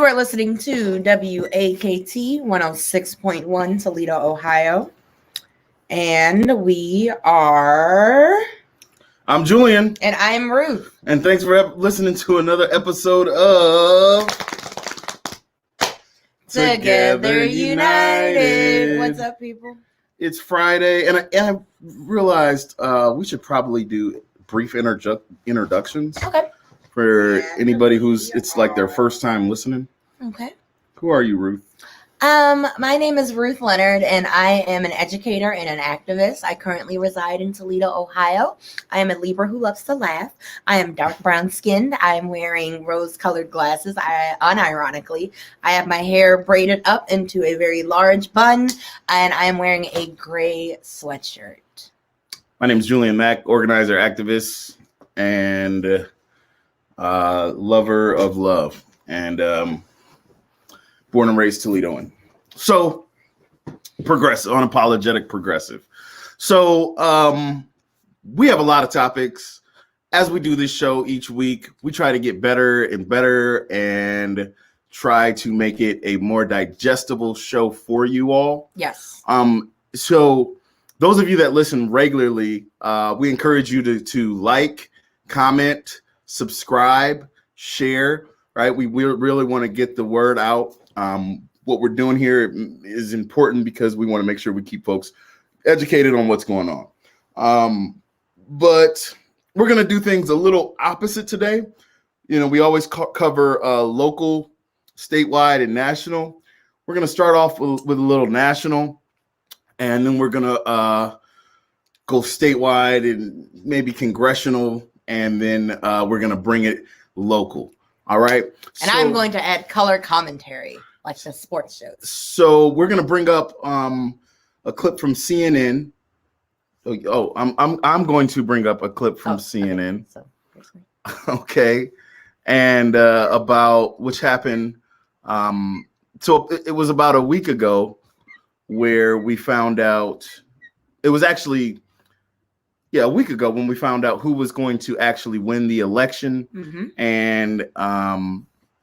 are listening to WAKT 106.1 Toledo, Ohio. And we are... I'm Julian. And I'm Ruth. And thanks for listening to another episode of... Together United. What's up, people? It's Friday, and I realized we should probably do brief introductions. Okay. For anybody it's like their first time listening. Okay. Who are you, Ruth? My name is Ruth Leonard, and I am an educator and an activist. I currently reside in Toledo, Ohio. I am a Libra who loves to laugh. I am dark brown skinned. I am wearing rose-colored glasses. Unironically, I have my hair braided up into a very large bun, and I am wearing a gray sweatshirt. My name is Julian Mack, organizer, activist, and lover of love, and born and raised Toledoan. So progressive, unapologetic progressive. So we have a lot of topics. As we do this show each week, we try to get better and better and try to make it a more digestible show for you all. Yes. So those of you that listen regularly, we encourage you to like, comment, subscribe, share, right? We really want to get the word out. What we're doing here is important because we want to make sure we keep folks educated on what's going on. But we're going to do things a little opposite today. You know, we always cover local, statewide, and national. We're going to start off with a little national, and then we're going to go statewide and maybe congressional, and then we're going to bring it local. All right. And I'm going to add color commentary, like the sports shows. So we're going to bring up a clip from CNN. Oh, I'm going to bring up a clip from CNN. Okay. And about which happened. So it was about a week ago where we found out. It was actually a week ago when we found out who was going to actually win the election. Mm-hmm. And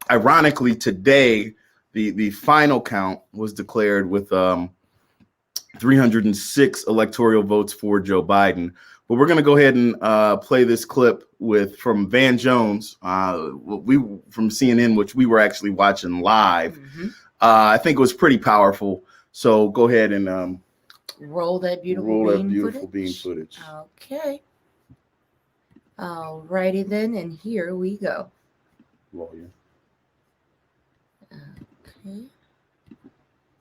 ironically, today, the final count was declared with 306 electoral votes for Joe Biden. But we're going to go ahead and play this clip from Van Jones, from CNN, which we were actually watching live. Mm-hmm. I think it was pretty powerful. So go ahead and roll that beautiful bean footage. Okay. Alrighty then, and here we go. Lawyer. Okay.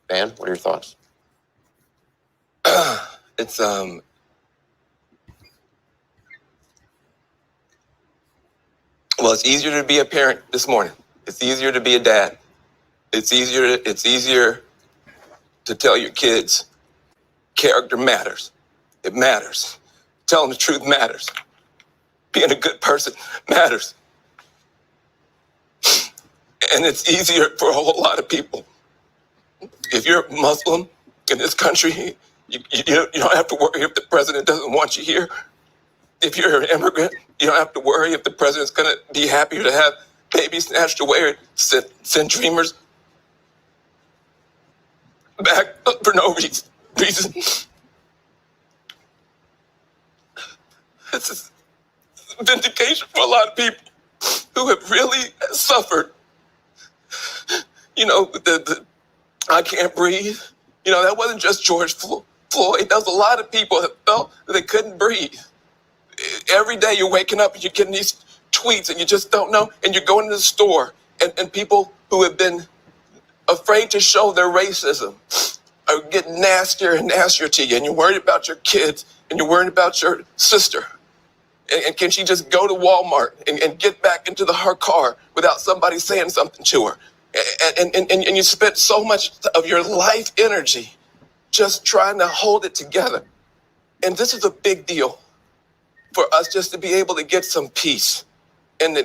Dan, what are your thoughts? It's easier to be a parent this morning. It's easier to be a dad. It's easier to tell your kids character matters. It matters. Telling the truth matters. Being a good person matters. And it's easier for a whole lot of people. If you're Muslim in this country, you don't have to worry if the president doesn't want you here. If you're an immigrant, you don't have to worry if the president's going to be happier to have babies snatched away or send dreamers back for no reason. This is vindication for a lot of people who have really suffered. You know, the I can't breathe. You know, that wasn't just George Floyd. That was a lot of people that felt that they couldn't breathe. Every day you're waking up and you're getting these tweets and you just don't know. And you're going to the store and people who have been afraid to show their racism are getting nastier and nastier to you. And you're worried about your kids and you're worried about your sister. And can she just go to Walmart and get back into her car without somebody saying something to her? And you spent so much of your life energy just trying to hold it together. And this is a big deal for us just to be able to get some peace and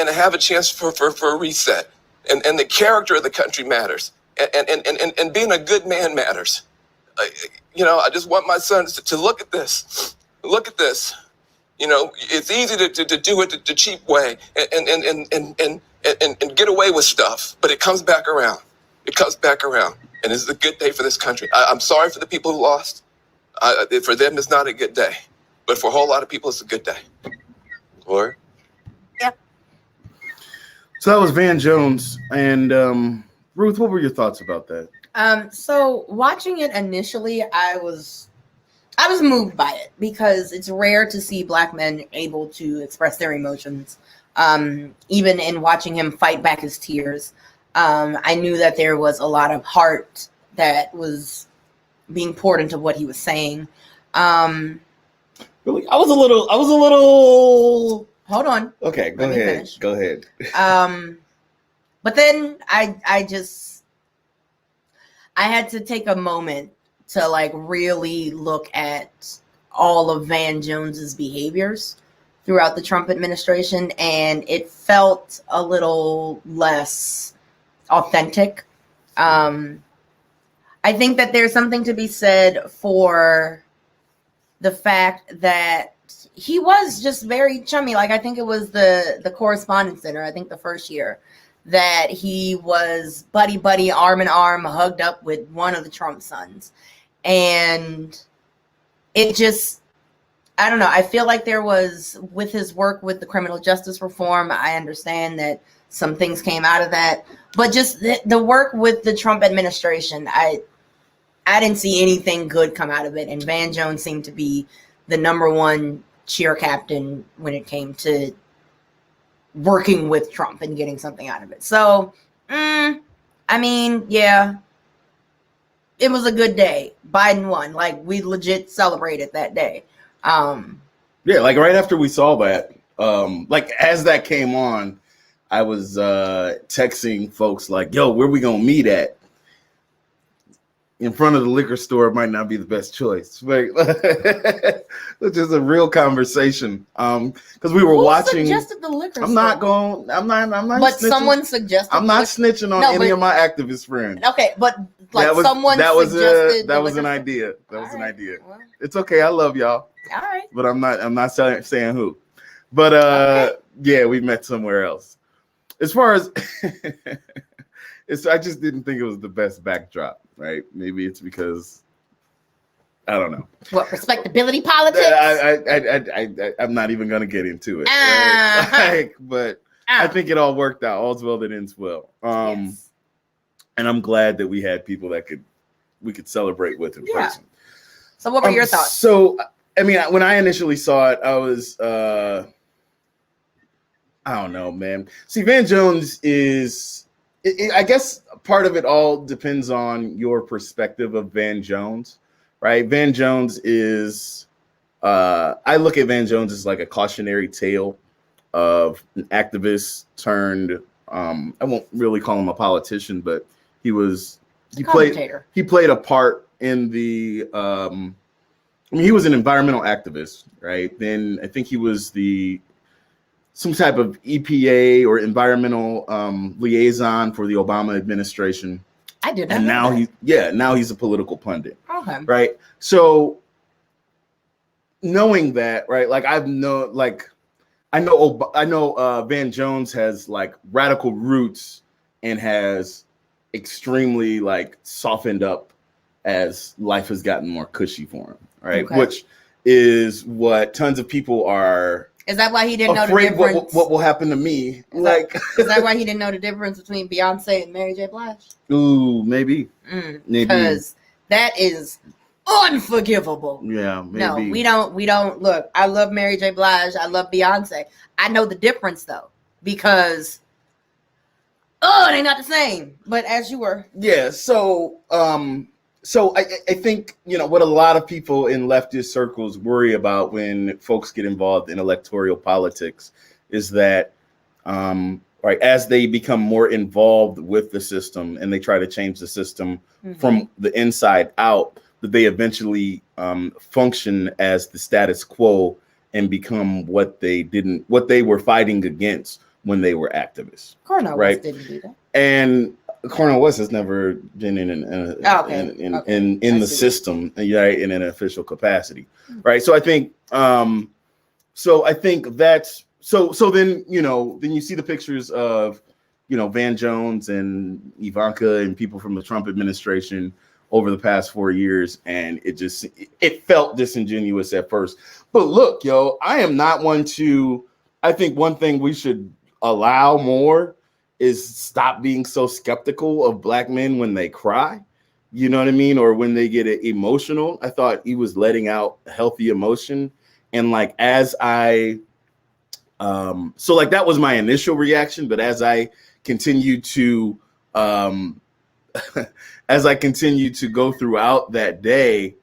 have a chance for a reset. And the character of the country matters. And being a good man matters. I just want my sons to look at this. Look at this. You know, it's easy to do it the cheap way and get away with stuff, but it comes back around. It comes back around. And it's a good day for this country. I'm sorry for the people who lost. For them, it's not a good day. But for a whole lot of people, it's a good day. Lord? Yep. So that was Van Jones. And Ruth, what were your thoughts about that? So watching it initially, I was moved by it because it's rare to see Black men able to express their emotions. Even in watching him fight back his tears, I knew that there was a lot of heart that was being poured into what he was saying. Really? I was a little. Hold on. Okay, go Let me ahead. finish. Go ahead. But then I had to take a moment to like really look at all of Van Jones's behaviors throughout the Trump administration, and it felt a little less authentic. I think that there's something to be said for the fact that he was just very chummy. Like, I think it was the Correspondence Center, I think the first year, that he was buddy, arm in arm, hugged up with one of the Trump sons. And it just, I don't know. I feel like there was, with his work with the criminal justice reform, I understand that some things came out of that, but just the work with the Trump administration, I didn't see anything good come out of it. And Van Jones seemed to be the number one cheer captain when it came to working with Trump and getting something out of it. So, I mean, yeah, it was a good day. Biden won. Like, we legit celebrated that day. Yeah, like right after we saw that, like as that came on, I was texting folks like, yo, where we gonna meet at? In front of the liquor store might not be the best choice, but which is a real conversation. Because we were watching. Suggested the liquor I'm store? not going. I'm not. But snitching. someone suggested. I'm not snitching on No, any but- of my activist friends. Okay, but like someone that was suggested. that the was an liquor store? idea. That was All an right. idea. Well, It's okay. I love y'all, all right. but I'm not saying who. But Okay. yeah, we met somewhere else. As far as I just didn't think it was the best backdrop, right? Maybe it's because I don't know. What, respectability politics? I'm not even gonna get into it. Uh-huh. Right? Like, but I think it all worked out. All's well that ends well. Yes. And I'm glad that we had people that we could celebrate with in Yeah. person. So what were your thoughts? So, I mean, when I initially saw it, I was, I don't know, man. See, Van Jones is, I guess part of it all depends on your perspective of Van Jones, right? Van Jones is, I look at Van Jones as like a cautionary tale of an activist turned, I won't really call him a politician, but he played a part in the, I mean, he was an environmental activist, right? Then I think he was some type of EPA or environmental liaison for the Obama administration. I did not And know now he's a political pundit, that. Okay. right? So knowing that, right? Like I know Van Jones has like radical roots and has extremely like softened up as life has gotten more cushy for him, right? Okay. Which is what tons of people are Is that why he didn't know the afraid difference? what will happen to me. Is that why he didn't know the difference between Beyonce and Mary J. Blige? Ooh, maybe. Maybe. Because that is unforgivable. Yeah, maybe. No, we don't look. I love Mary J. Blige. I love Beyonce. I know the difference though, because they're not the same. But as you were, Yeah, so I think, you know, what a lot of people in leftist circles worry about when folks get involved in electoral politics is that right, as they become more involved with the system and they try to change the system from the inside out, that they eventually function as the status quo and become what they were fighting against when they were activists. Cornel Right. West didn't do that. And Cornel West has never been in the system, right, in an official capacity, right? So I think, that's so. Then then you see the pictures of Van Jones and Ivanka and people from the Trump administration over the past 4 years, and it felt disingenuous at first. But look, I am not one to. I think one thing we should allow more is stop being so skeptical of Black men when they cry. You know what I mean? Or when they get emotional. I thought he was letting out healthy emotion. And like, as I, so like that was my initial reaction. But as I continued to, as I continued to go throughout that day,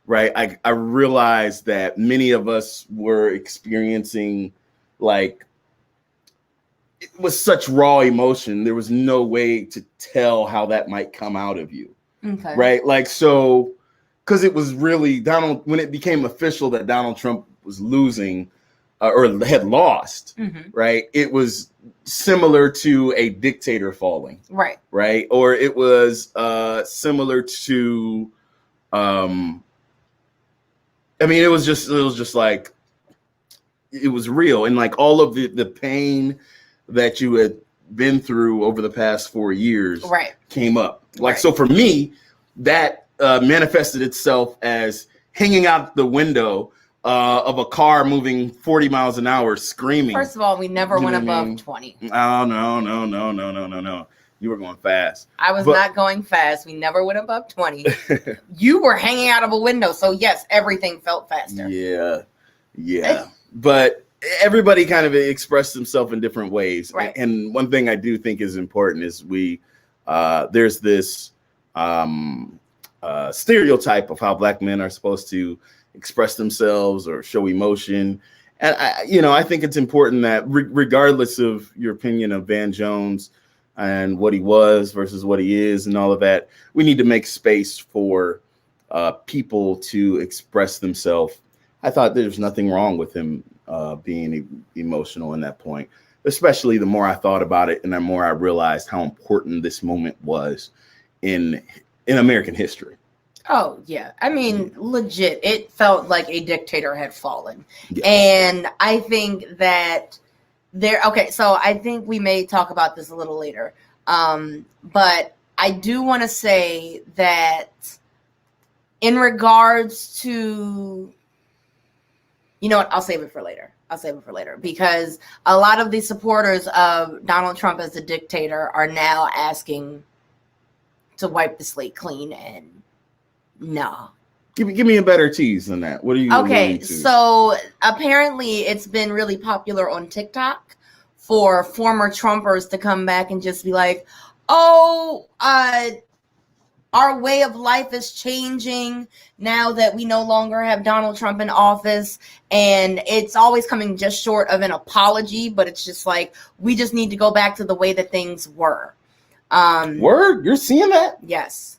right, I realized that many of us were experiencing like, it was such raw emotion. There was no way to tell how that might come out of you. Okay. Right. Like, so, because it was really when it became official that Donald Trump was losing or had lost, right? It was similar to a dictator falling. Right. Right. Or it was similar to, I mean, it was just like, it was real. And like all of the pain that you had been through over the past 4 years came up. Like, so for me, that manifested itself as hanging out the window of a car moving 40 miles an hour, screaming. First of all, we never went above 20. Oh, no. You were going fast. I was not going fast. We never went above 20. You were hanging out of a window. So yes, everything felt faster. Yeah. But everybody kind of expressed themselves in different ways. Right. And one thing I do think is important is there's this stereotype of how Black men are supposed to express themselves or show emotion. And I think it's important that regardless of your opinion of Van Jones and what he was versus what he is and all of that, we need to make space for people to express themselves. I thought there's nothing wrong with him being emotional in that point, especially the more I thought about it and the more I realized how important this moment was in American history. Oh, yeah. I mean, legit, it felt like a dictator had fallen. Yeah. And I think that so I think we may talk about this a little later. But I do want to say that in regards to, you know what, I'll save it for later because a lot of the supporters of Donald Trump as a dictator are now asking to wipe the slate clean, and no. Give me a better tease than that. What are you Okay, so apparently it's been really popular on TikTok for former Trumpers to come back and just be like, oh, our way of life is changing now that we no longer have Donald Trump in office. And it's always coming just short of an apology, but it's just like, we just need to go back to the way that things were. Word? You're seeing that? Yes.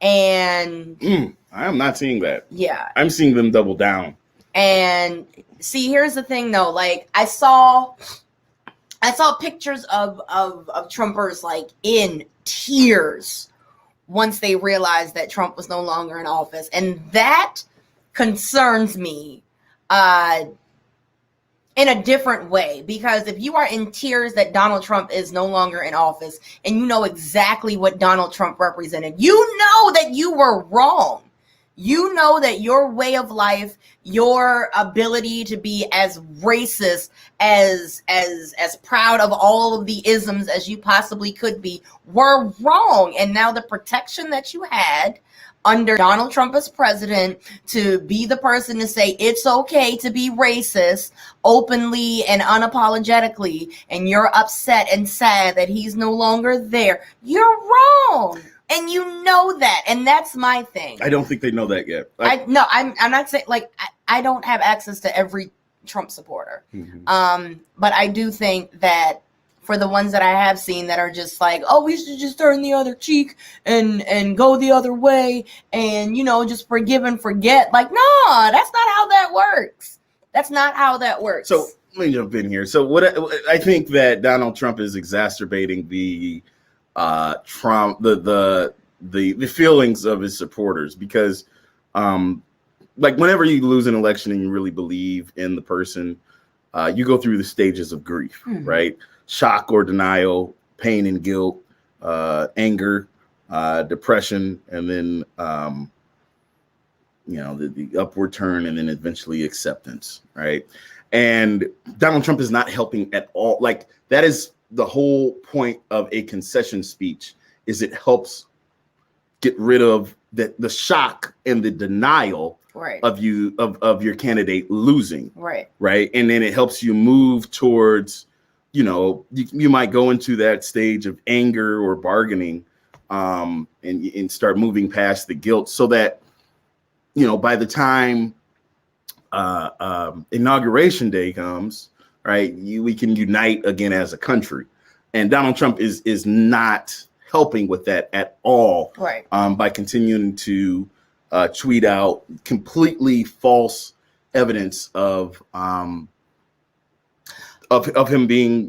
And I am not seeing that. Yeah. I'm seeing them double down. And see, here's the thing though. Like I saw pictures of Trumpers like in tears once they realized that Trump was no longer in office. And that concerns me in a different way, because if you are in tears that Donald Trump is no longer in office and you know exactly what Donald Trump represented, you know that you were wrong. You know that your way of life, your ability to be as racist, as proud of all of the isms as you possibly could be, were wrong. And now the protection that you had under Donald Trump as president to be the person to say it's okay to be racist openly and unapologetically, and you're upset and sad that he's no longer there, you're wrong. And you know that, and that's my thing. I don't think they know that yet. I'm not saying like I don't have access to every Trump supporter, but I do think that for the ones that I have seen that are just like, oh, we should just turn the other cheek and go the other way, and just forgive and forget. Like, no, that's not how that works. That's not how that works. So let me jump in here. So what I think that Donald Trump is exacerbating the Trump the feelings of his supporters, because like whenever you lose an election and you really believe in the person, you go through the stages of grief, right? Shock or denial, pain and guilt, anger, depression, and then the upward turn, and then eventually acceptance, right? And Donald Trump is not helping at all. Like, that is the whole point of a concession speech, is it helps get rid of the shock and the denial of your candidate losing, right? And then it helps you move towards, you might go into that stage of anger or bargaining, and start moving past the guilt, so that by the time inauguration day comes, right, we can unite again as a country. And Donald Trump is not helping with that at all, by continuing to tweet out completely false evidence of him being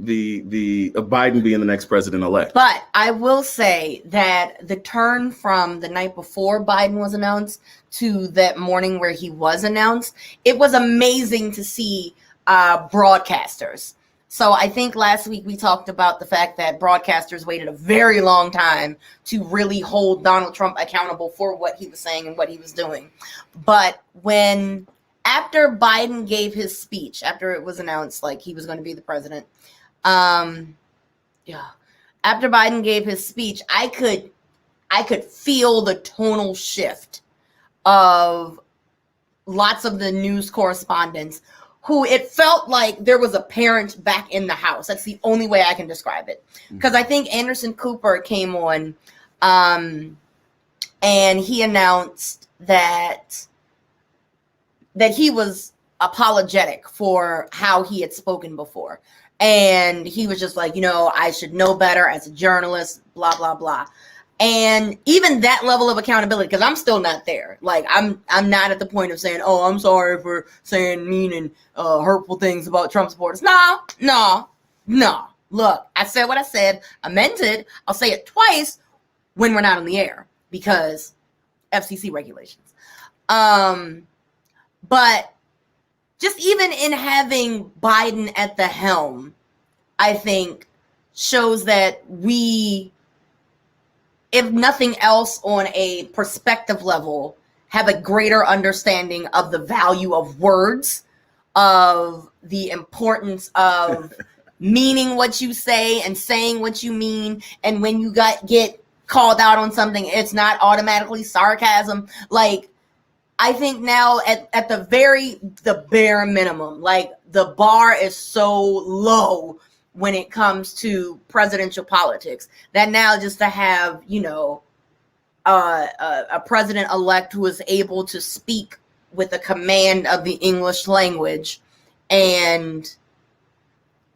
of Biden being the next president-elect. But I will say that the turn from the night before Biden was announced to that morning where he was announced, it was amazing to see broadcasters. So I think last week we talked about the fact that broadcasters waited a very long time to really hold Donald Trump accountable for what he was saying and what he was doing. But after Biden gave his speech, after it was announced like he was going to be the president, after Biden gave his speech, I could feel the tonal shift of lots of the news correspondents who it felt like there was a parent back in the house. That's the only way I can describe it. Because I think Anderson Cooper came on and he announced that he was apologetic for how he had spoken before. And he was just like, I should know better as a journalist, blah, blah, blah. And even that level of accountability, because I'm still not there. Like, I'm not at the point of saying, oh, I'm sorry for saying mean and hurtful things about Trump supporters. No. Look, I said what I said. I meant it. I'll say it twice when we're not on the air because FCC regulations. But just even in having Biden at the helm, I think shows that we, if nothing else on a perspective level, have a greater understanding of the value of words, of the importance of meaning what you say and saying what you mean. And when you get called out on something, it's not automatically sarcasm. Like, I think now at the bare minimum, like, the bar is so low when it comes to presidential politics that now just to have, a president-elect who is able to speak with a command of the English language and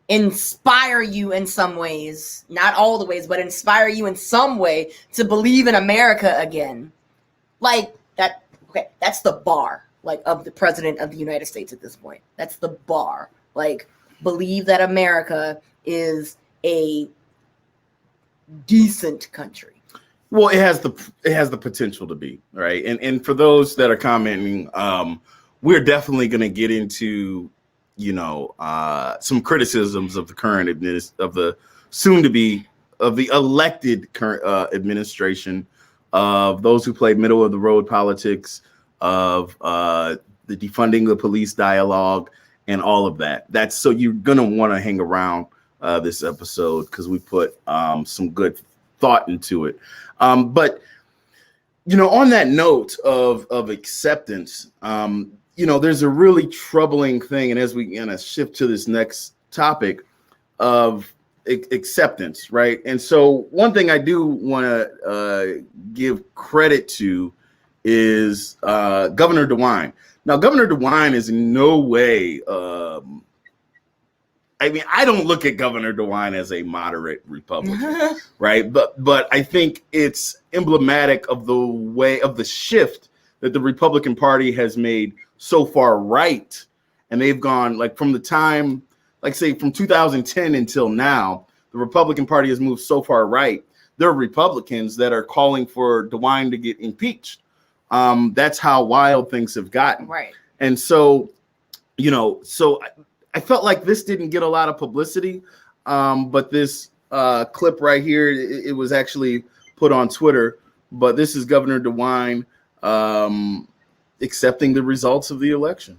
inspire you in some ways, not all the ways, but inspire you in some way to believe in America again. Like that. Okay, that's the bar, like, of the president of the United States at this point. That's the bar. Like, believe that America is a decent country. Well, it has the potential to be, right? And for those that are commenting, we're definitely going to get into, some criticisms of the current of the elected current administration, of those who play middle of the road politics, of the defunding the police dialogue, and all of that. That's so you're gonna want to hang around this episode because we put some good thought into it. But on that note of acceptance, there's a really troubling thing, and as we shift to this next topic of acceptance, right? And so one thing I do want to give credit to is Governor DeWine. Now, Governor DeWine is in no way I don't look at Governor DeWine as a moderate Republican, right? But I think it's emblematic of the shift that the Republican Party has made so far right. And they've gone, like, from the time, like, say, from 2010 until now, the Republican Party has moved so far right. There are Republicans that are calling for DeWine to get impeached. That's how wild things have gotten. Right. And so, I felt like this didn't get a lot of publicity, but this clip right here. It was actually put on Twitter, but this is Governor DeWine accepting the results of the election.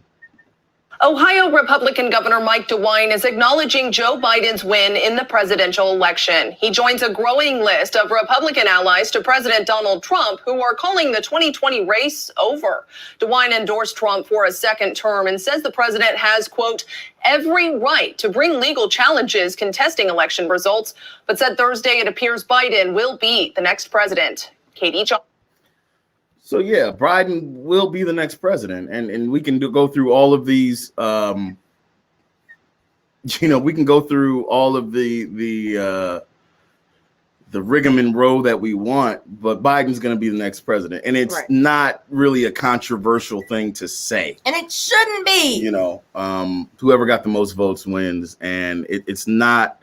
Ohio Republican Governor Mike DeWine is acknowledging Joe Biden's win in the presidential election. He joins a growing list of Republican allies to President Donald Trump who are calling the 2020 race over. DeWine endorsed Trump for a second term and says the president has, quote, every right to bring legal challenges contesting election results, but said Thursday it appears Biden will be the next president. Katie John. So yeah, Biden will be the next president, and we can go through all of these. We can go through all of the rigmarole that we want, but Biden's going to be the next president, and it's not really a controversial thing to say, and it shouldn't be. Whoever got the most votes wins, and it's not.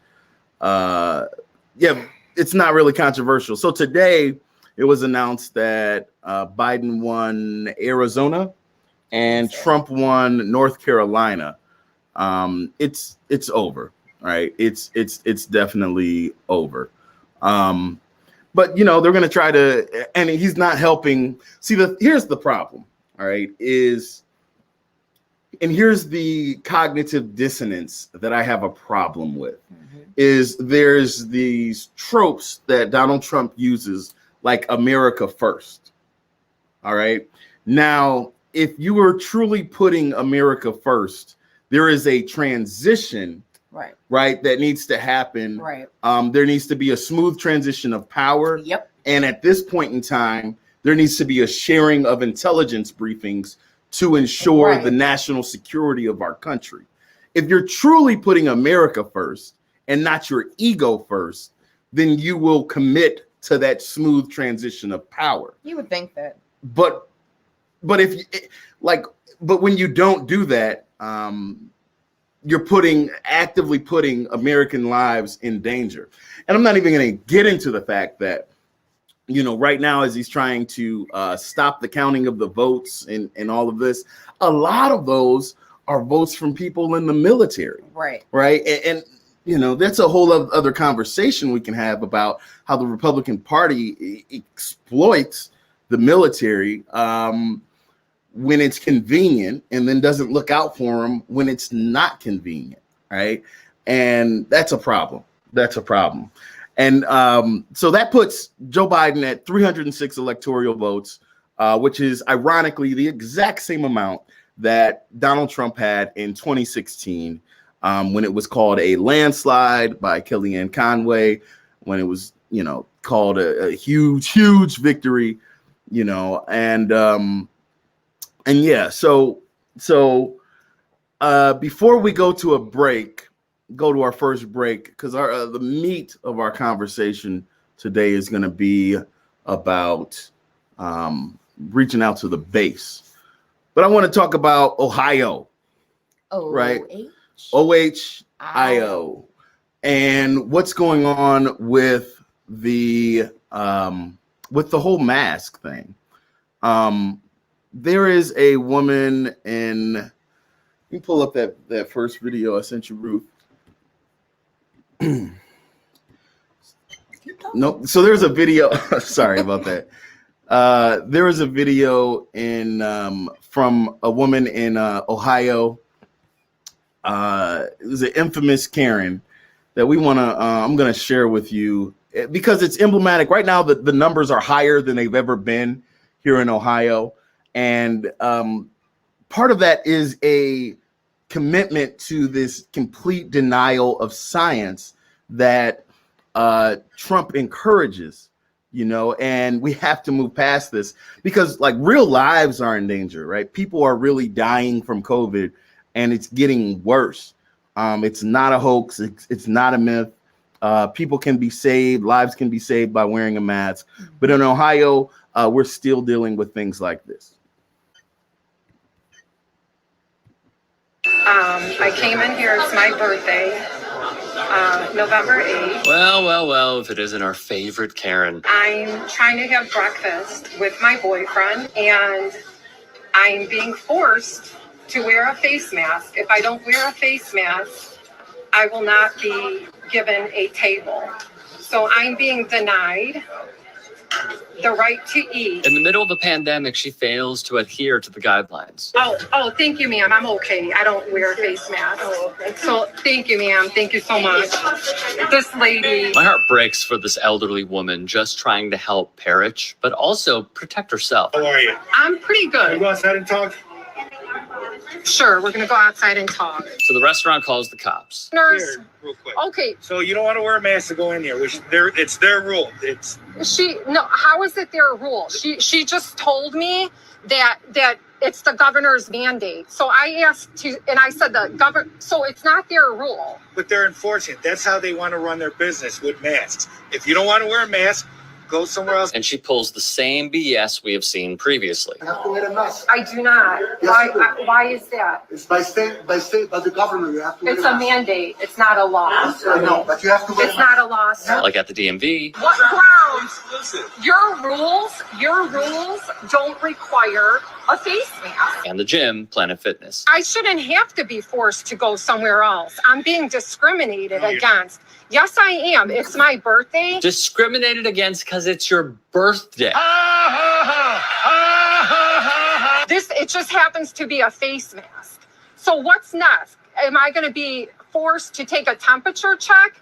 It's not really controversial. So today, it was announced that Biden won Arizona and Trump won North Carolina. It's over, right? It's definitely over. But they're going to try to, and he's not helping. See, here's the problem, all right, here's the cognitive dissonance that I have a problem with, is there's these tropes that Donald Trump uses, like America first. All right. Now, if you were truly putting America first, there is a transition, right, that needs to happen. Right. There needs to be a smooth transition of power. Yep. And at this point in time, there needs to be a sharing of intelligence briefings to ensure the national security of our country. If you're truly putting America first and not your ego first, then you will commit to that smooth transition of power. You would think that. But when you don't do that, you're actively putting American lives in danger. And I'm not even going to get into the fact that, right now, as he's trying to stop the counting of the votes and all of this, a lot of those are votes from people in the military. Right. And that's a whole other conversation we can have about how the Republican Party exploits the military when it's convenient and then doesn't look out for them when it's not convenient, right? And that's a problem. And so that puts Joe Biden at 306 electoral votes, which is ironically the exact same amount that Donald Trump had in 2016. When it was called a landslide by Kellyanne Conway, when it was, called a huge, huge victory, and yeah, so before we go to our first break, because the meat of our conversation today is going to be about reaching out to the base, but I want to talk about Ohio, right? OHIO, and what's going on with the whole mask thing. There is a woman in. Let me pull up that first video I sent you, Ruth. Nope. So there's a video. Sorry about that. There was a video from a woman in Ohio. It was an infamous Karen that I'm going to share with you because it's emblematic. Right now, the numbers are higher than they've ever been here in Ohio. And part of that is a commitment to this complete denial of science that Trump encourages, and we have to move past this because real lives are in danger, right? People are really dying from COVID. And it's getting worse. It's not a hoax. It's not a myth. People can be saved. Lives can be saved by wearing a mask. But in Ohio, we're still dealing with things like this. I came in here. It's my birthday, November 8th. Well, if it isn't our favorite Karen. I'm trying to have breakfast with my boyfriend, and I'm being forced to wear a face mask. If I don't wear a face mask, I will not be given a table. So I'm being denied the right to eat. In the middle of a pandemic, she fails to adhere to the guidelines. Oh, thank you, ma'am. I'm okay. I don't wear a face mask. So thank you, ma'am. Thank you so much. This lady. My heart breaks for this elderly woman just trying to help Parrish, but also protect herself. How are you? I'm pretty Can we good. go outside and talk? Sure, we're gonna go outside and talk. So the restaurant calls the cops. Nurse. Here, real quick. Okay, So you don't want to wear a mask to go in here, which it's their rule. It's how is it their rule? She just told me that it's the governor's mandate. So I I said so it's not their rule. but they're enforcing it. That's how they want to run their business, with masks. If you don't want to wear a mask, go somewhere else. And she pulls the same BS we have seen previously. You have to wear a mask. I do not. Yes, you do. Why is that? It's by the government. You have to wear It's a a mask. mandate. It's not a law. I know, but you have to wear a It's mask. not a law, sir. Like at the DMV, What grounds? Your rules don't require a face mask. and the gym, Planet Fitness. I shouldn't have to be forced to go somewhere else. I'm being discriminated against. Yes, I am. It's my birthday. Discriminated against because it's your birthday. It just happens to be a face mask. So what's next? Am I going to be forced to take a temperature check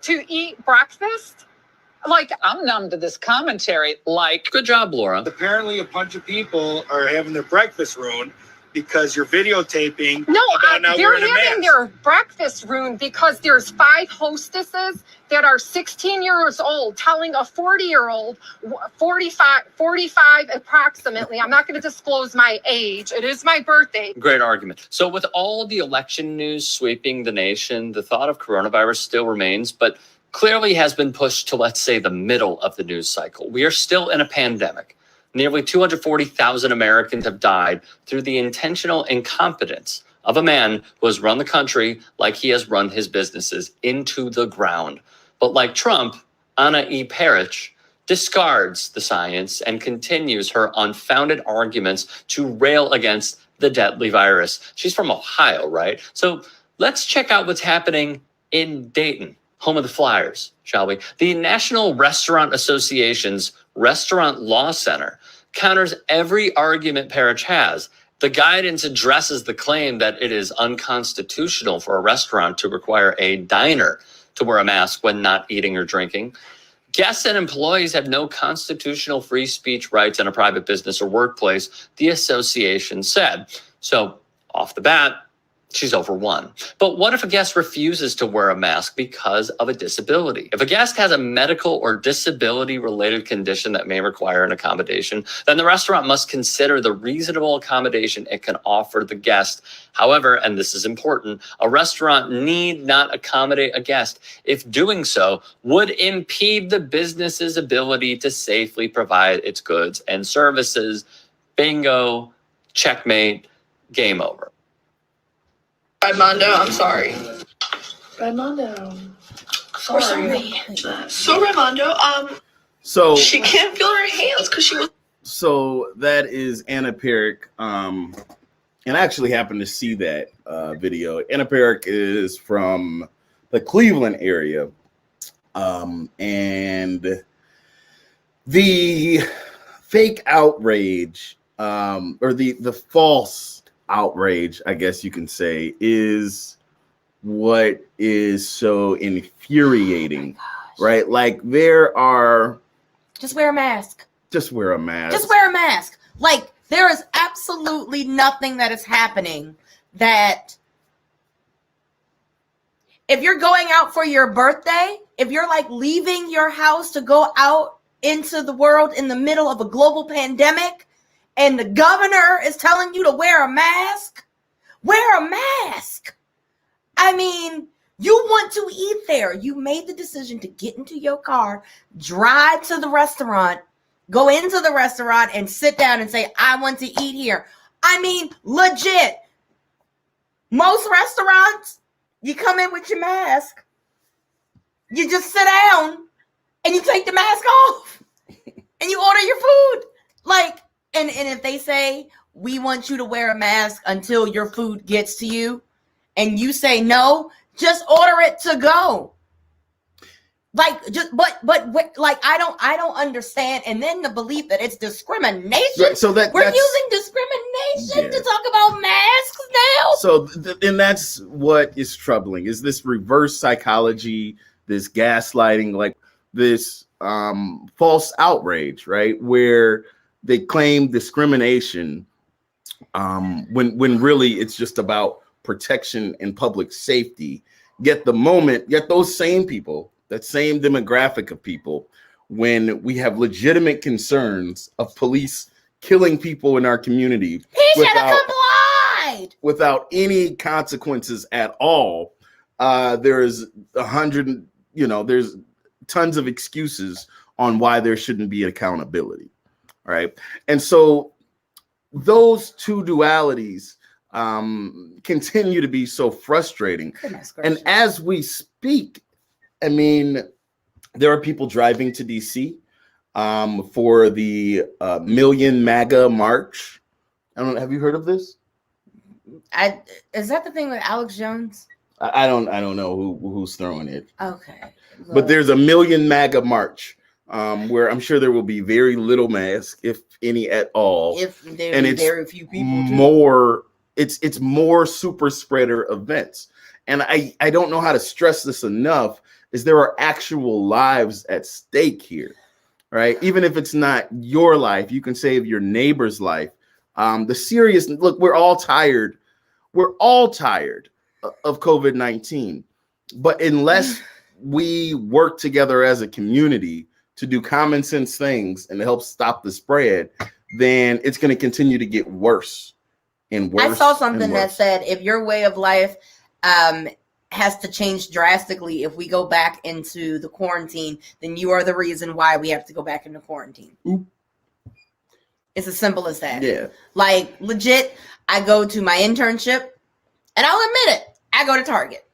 to eat breakfast? Like, I'm numb to this commentary. Like, Good job, Laura. Apparently, a bunch of people are having their breakfast ruined because you're videotaping no, about not they're wearing a having mask. their breakfast ruined because there's 5 hostesses that are 16 years old telling a 40-year-old, 45 approximately. I'm not going to disclose my age. It is my birthday. Great argument. So with all the election news sweeping the nation, the thought of coronavirus still remains, but clearly has been pushed to, let's say, the middle of the news cycle. We are still in a pandemic. Nearly 240,000 Americans have died through the intentional incompetence of a man who has run the country like he has run his businesses into the ground. But like Trump, Anna E. Parrish discards the science and continues her unfounded arguments to rail against the deadly virus. She's from Ohio, right? So let's check out what's happening in Dayton, home of the Flyers, shall we? The National Restaurant Association's Restaurant Law Center counters every argument Parrish has. The guidance addresses the claim that it is unconstitutional for a restaurant to require a diner to wear a mask when not eating or drinking. Guests and employees have no constitutional free speech rights in a private business or workplace, the association said. So, off the bat, she's over one. But what if a guest refuses to wear a mask because of a disability? If a guest has a medical or disability-related condition that may require an accommodation, then the restaurant must consider the reasonable accommodation it can offer the guest. However, and this is important, a restaurant need not accommodate a guest if doing so would impede the business's ability to safely provide its goods and services. Bingo, checkmate, game over. Raimondo, I'm sorry. Raimondo. Sorry. So Raimondo, So she can't feel her hands because she was. So that is Anna Parrish, and I actually happened to see that video. Anna Parrish is from the Cleveland area, and the fake outrage, or the false outrage, I guess you can say, is what is so infuriating, right? Like there are. Just wear a mask. Just wear a mask. Just wear a mask. Like, there is absolutely nothing that is happening that if you're going out for your birthday, if you're like leaving your house to go out into the world in the middle of a global pandemic and the governor is telling you to wear a mask, wear a mask. I mean, you want to eat there. You made the decision to get into your car, drive to the restaurant, go into the restaurant and sit down and say, I want to eat here. I mean, legit. Most restaurants, you come in with your mask. You just sit down and you take the mask off and you order your food. Like, and if they say, we want you to wear a mask until your food gets to you, and you say no, just order it to go. Like just but like I don't understand. And then the belief that it's discrimination. Right, so We're that's using discrimination Yeah. to talk about masks now. so and that's what is troubling, is this reverse psychology, this gaslighting, like this false outrage, right? Where they claim discrimination when really it's just about protection and public safety. Yet those same people, that same demographic of people, when we have legitimate concerns of police killing people in our community He should have complied. without any consequences at all, there's there's tons of excuses on why there shouldn't be accountability. All right. And so those two dualities continue to be so frustrating. Goodness And gracious. as we speak, I mean, there are people driving to DC for the Million MAGA March. I don't know. Have you heard of this? Is that the thing with Alex Jones? I don't know who's throwing it. Okay. But there's a Million MAGA March where I'm sure there will be very little mask, if any at all. If there and are it's very few people too. more it's more super spreader events. And I don't know how to stress this enough, is there are actual lives at stake here, right? Even if it's not your life, you can save your neighbor's life. The serious look, we're all tired of COVID-19, but unless we work together as a community to do common sense things and to help stop the spread, then it's going to continue to get worse and worse. I saw something and that worse. said if your way of life has to change drastically if we go back into the quarantine, then you are the reason why we have to go back into quarantine. Oop. It's as simple as that. Yeah. Like legit, I go to my internship, and I'll admit it, I go to Target.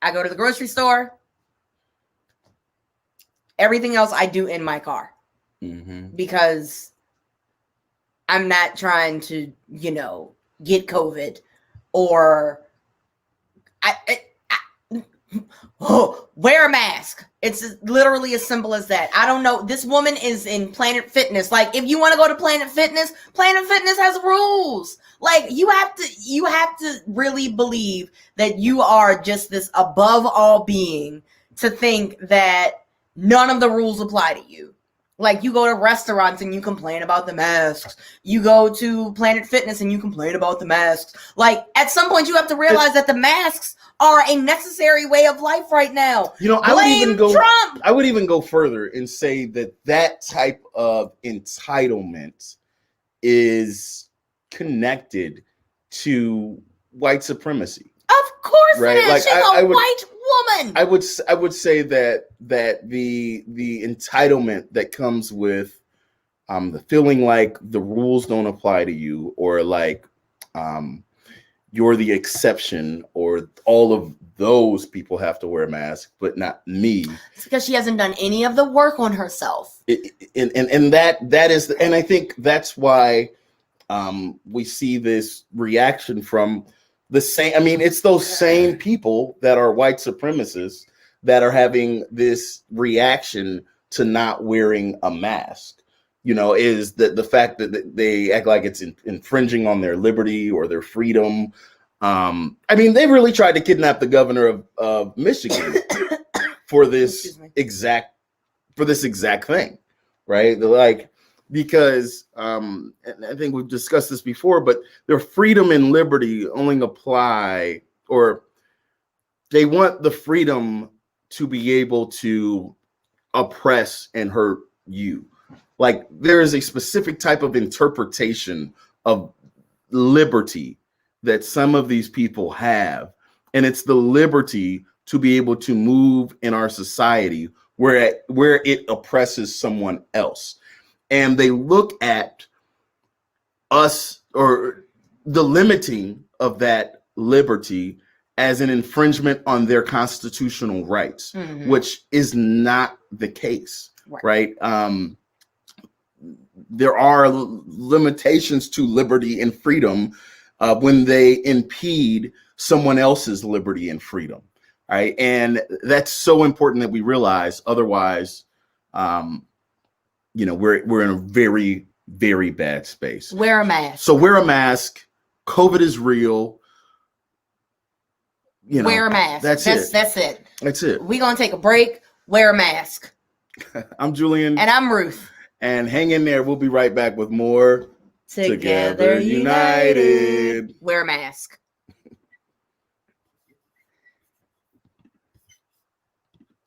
I go to the grocery store. Everything else I do in my car because I'm not trying to, get COVID or wear a mask. It's literally as simple as that. I don't know. This woman is in Planet Fitness. Like, if you want to go to Planet Fitness has rules. Like, you have to really believe that you are just this above all being to think that none of the rules apply to you. Like, you go to restaurants and you complain about the masks. You go to Planet Fitness and you complain about the masks. Like, at some point you have to realize that the masks are a necessary way of life right now. I would even go further and say that type of entitlement is connected to white supremacy. Of course Right? it is. Like, She's a white woman. I would say that the entitlement that comes with the feeling like the rules don't apply to you, or like you're the exception, or all of those people have to wear a mask, but not me. It's because she hasn't done any of the work on herself. And that is, and I think that's why we see this reaction from the same. I mean, it's those same people that are white supremacists that are having this reaction to not wearing a mask. Is that the fact that they act like it's infringing on their liberty or their freedom. I mean, they really tried to kidnap the governor of Michigan for this exact thing, right? They're like, because and I think we've discussed this before, but their freedom and liberty only apply, or they want the freedom to be able to oppress and hurt you. Like, there is a specific type of interpretation of liberty that some of these people have, and it's the liberty to be able to move in our society where it oppresses someone else. And they look at us, or the limiting of that liberty, as an infringement on their constitutional rights, which is not the case, right? There are limitations to liberty and freedom when they impede someone else's liberty and freedom. right? And that's so important that we realize. Otherwise, you know, we're in a very, very bad space. Wear a mask. So wear a mask. COVID is real. You know, wear a mask. That's it. That's it. We're going to take a break. Wear a mask. I'm Julian. And I'm Ruth. And hang in there. We'll be right back with more Together United. Wear a mask.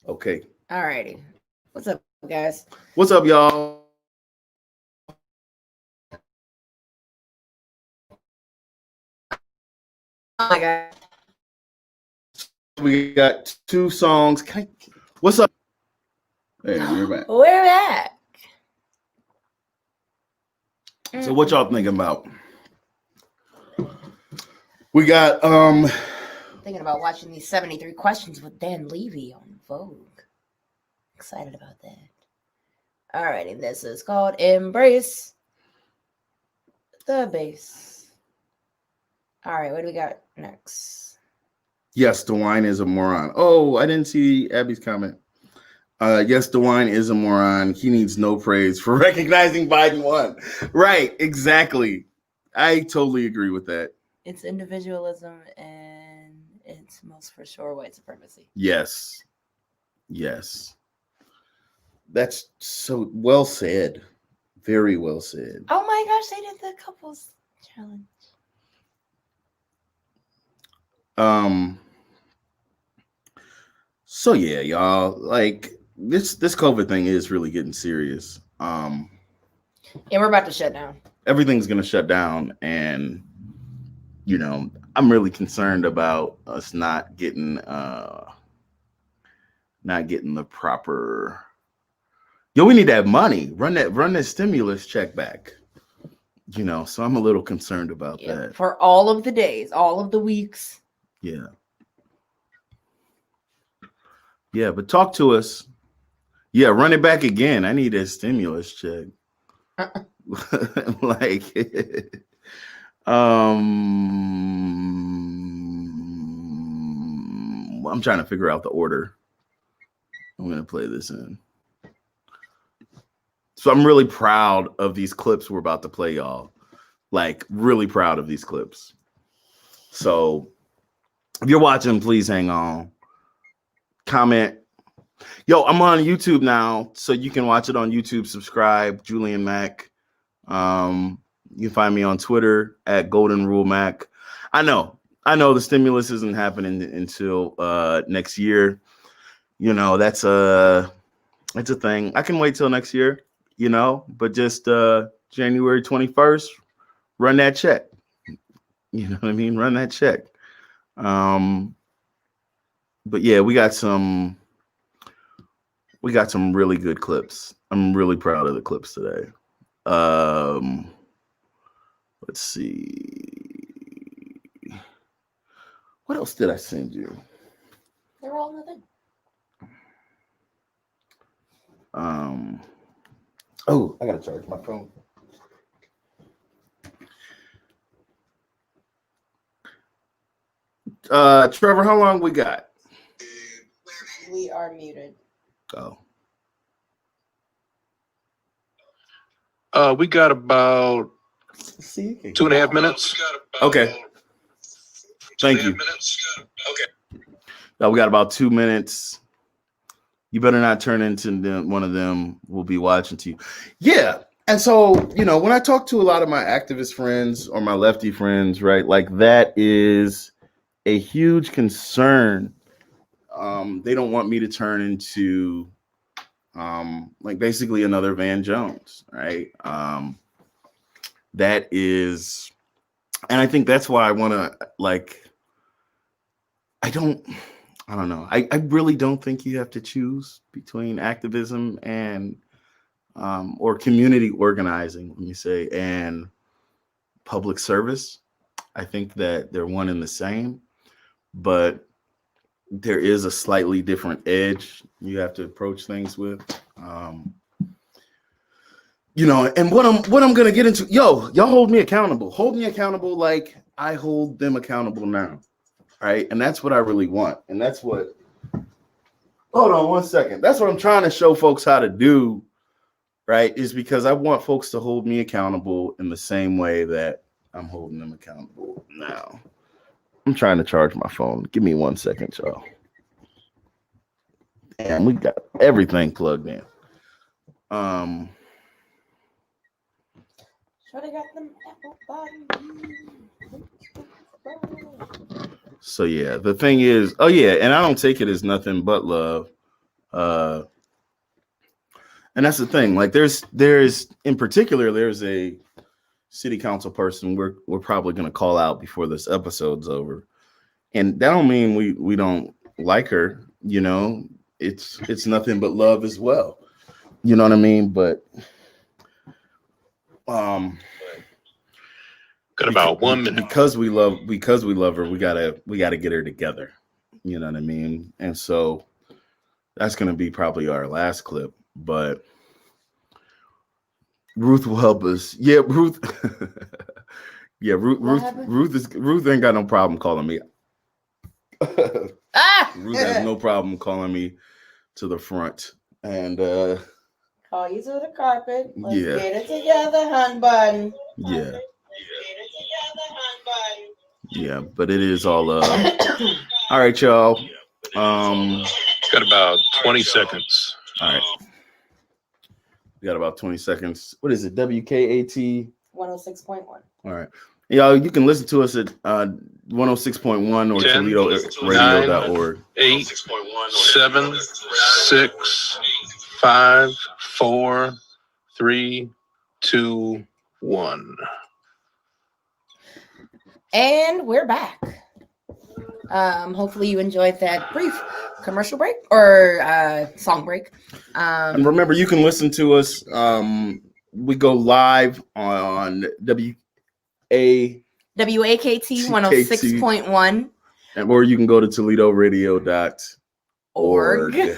Okay. All righty. What's up, guys? What's up, y'all? Oh my God. We got 2 songs. What's up? Hey, we're back. We're back. So what y'all thinking about? We got thinking about watching these 73 questions with Dan Levy on Vogue. Excited about that. Alrighty, this is called Embrace the Bass. Alright, what do we got next? Yes, DeWine is a moron. Oh, I didn't see Abby's comment. Yes, DeWine is a moron. He needs no praise for recognizing Biden won. Right, exactly. I totally agree with that. It's individualism and it's most for sure white supremacy. Yes. Yes. That's so well said. Very well said. Oh my gosh, they did the couples challenge. So yeah, y'all, like this COVID thing is really getting serious. And we're about to shut down. Everything's gonna shut down, and you know, I'm really concerned about us not getting the proper. Yo, we need that money. Run that stimulus check back. You know, so I'm a little concerned about that. For all of the days, all of the weeks. Yeah. Yeah, but talk to us. Yeah, run it back again. I need a stimulus check. Like, I'm trying to figure out the order. I'm gonna play this in. So I'm really proud of these clips we're about to play, y'all. Like, really proud of these clips. So if you're watching, please hang on. Comment. Yo, I'm on YouTube now, so you can watch it on YouTube. Subscribe, Julian Mack. You can find me on Twitter at Golden Rule Mac. I know the stimulus isn't happening until next year. You know, that's a thing. I can wait till next year, you know, but just January 21st, run that check. You know what I mean? Run that check. But yeah, we got some really good clips. I'm really proud of the clips today. Let's see. What else did I send you? They're all nothing. Oh, I gotta charge my phone. Trevor, how long we got? We are muted. Oh. We got about 2.5 minutes. Okay. Thank you. Okay. Now we got about 2 minutes. You better not turn into one of them. We'll be watching to you. Yeah. And so, you know, when I talk to a lot of my activist friends or my lefty friends, right, like that is a huge concern. They don't want me to turn into like basically another Van Jones, right? That is, and I think that's why I want to like, I don't know. I really don't think you have to choose between activism and or community organizing, let me say, and public service. I think that they're one and the same, but there is a slightly different edge you have to approach things with. You know, and what I'm gonna get into, y'all hold me accountable. Hold me accountable like I hold them accountable now. All right? And that's what I really want. And that's what, hold on one second. That's what I'm trying to show folks how to do, right? Is because I want folks to hold me accountable in the same way that I'm holding them accountable now. I'm trying to charge my phone. Give me 1 second, y'all. And we got everything plugged in. So yeah, the thing is, oh yeah, and I don't take it as nothing but love. And that's the thing. Like there's in particular, there's a city council person we're probably gonna call out before this episode's over. And that don't mean we don't like her, you know. It's nothing but love as well. You know what I mean? But got about 1 minute. Because we love her, we gotta get her together. You know what I mean? And so that's gonna be probably our last clip, but Ruth will help us. Yeah, Ruth. Yeah, Ruth ain't got no problem calling me. Ruth has no problem calling me to the front and call you to the carpet. Let's yeah. get it together, hun bun. Yeah. Yeah, but it is all all right, y'all. Got about 20 seconds. All right. We got about 20 seconds. What is it? WKAT 106.1. All right. Y'all, you can listen to us at 106.1 or 10, ToledoRadio.org. 8, 7, 6, 5, 4, 3, 2, 1. And we're back. Hopefully you enjoyed that brief commercial break or song break. And remember, you can listen to us. We go live on WAKT 106.1. Or you can go to ToledoRadio.org.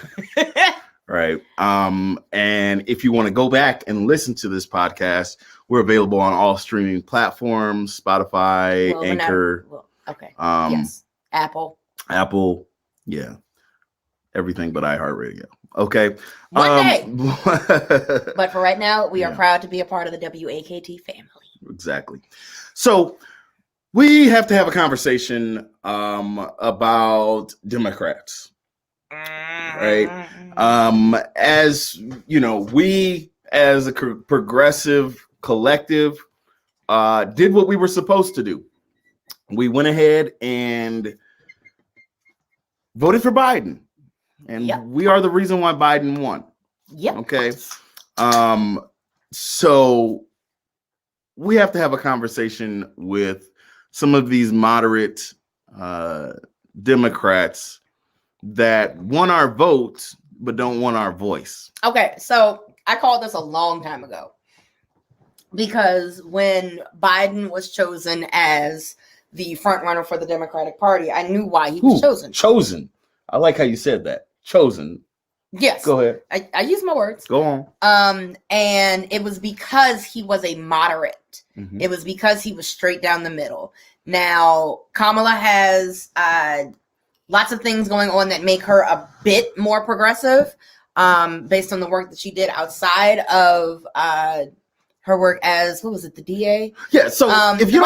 Right. And if you want to go back and listen to this podcast, we're available on all streaming platforms, Spotify, Anchor. Okay. Yes. Apple. Yeah. Everything but iHeartRadio. Okay. One day. But for right now, we are proud to be a part of the WAKT family. Exactly. So we have to have a conversation about Democrats. Right. As you know, we as a progressive collective did what we were supposed to do. We went ahead and voted for Biden. And we are the reason why Biden won. Yep. Okay. So we have to have a conversation with some of these moderate Democrats that want our vote but don't want our voice. Okay, so I called this a long time ago because when Biden was chosen as the front runner for the Democratic Party, I knew why he was chosen. Chosen. I like how you said that. Chosen. Yes. Go ahead. I use my words. Go on. And it was because he was a moderate. Mm-hmm. It was because he was straight down the middle. Now, Kamala has lots of things going on that make her a bit more progressive, based on the work that she did outside of her work as, what was it, the DA? Yeah. So if you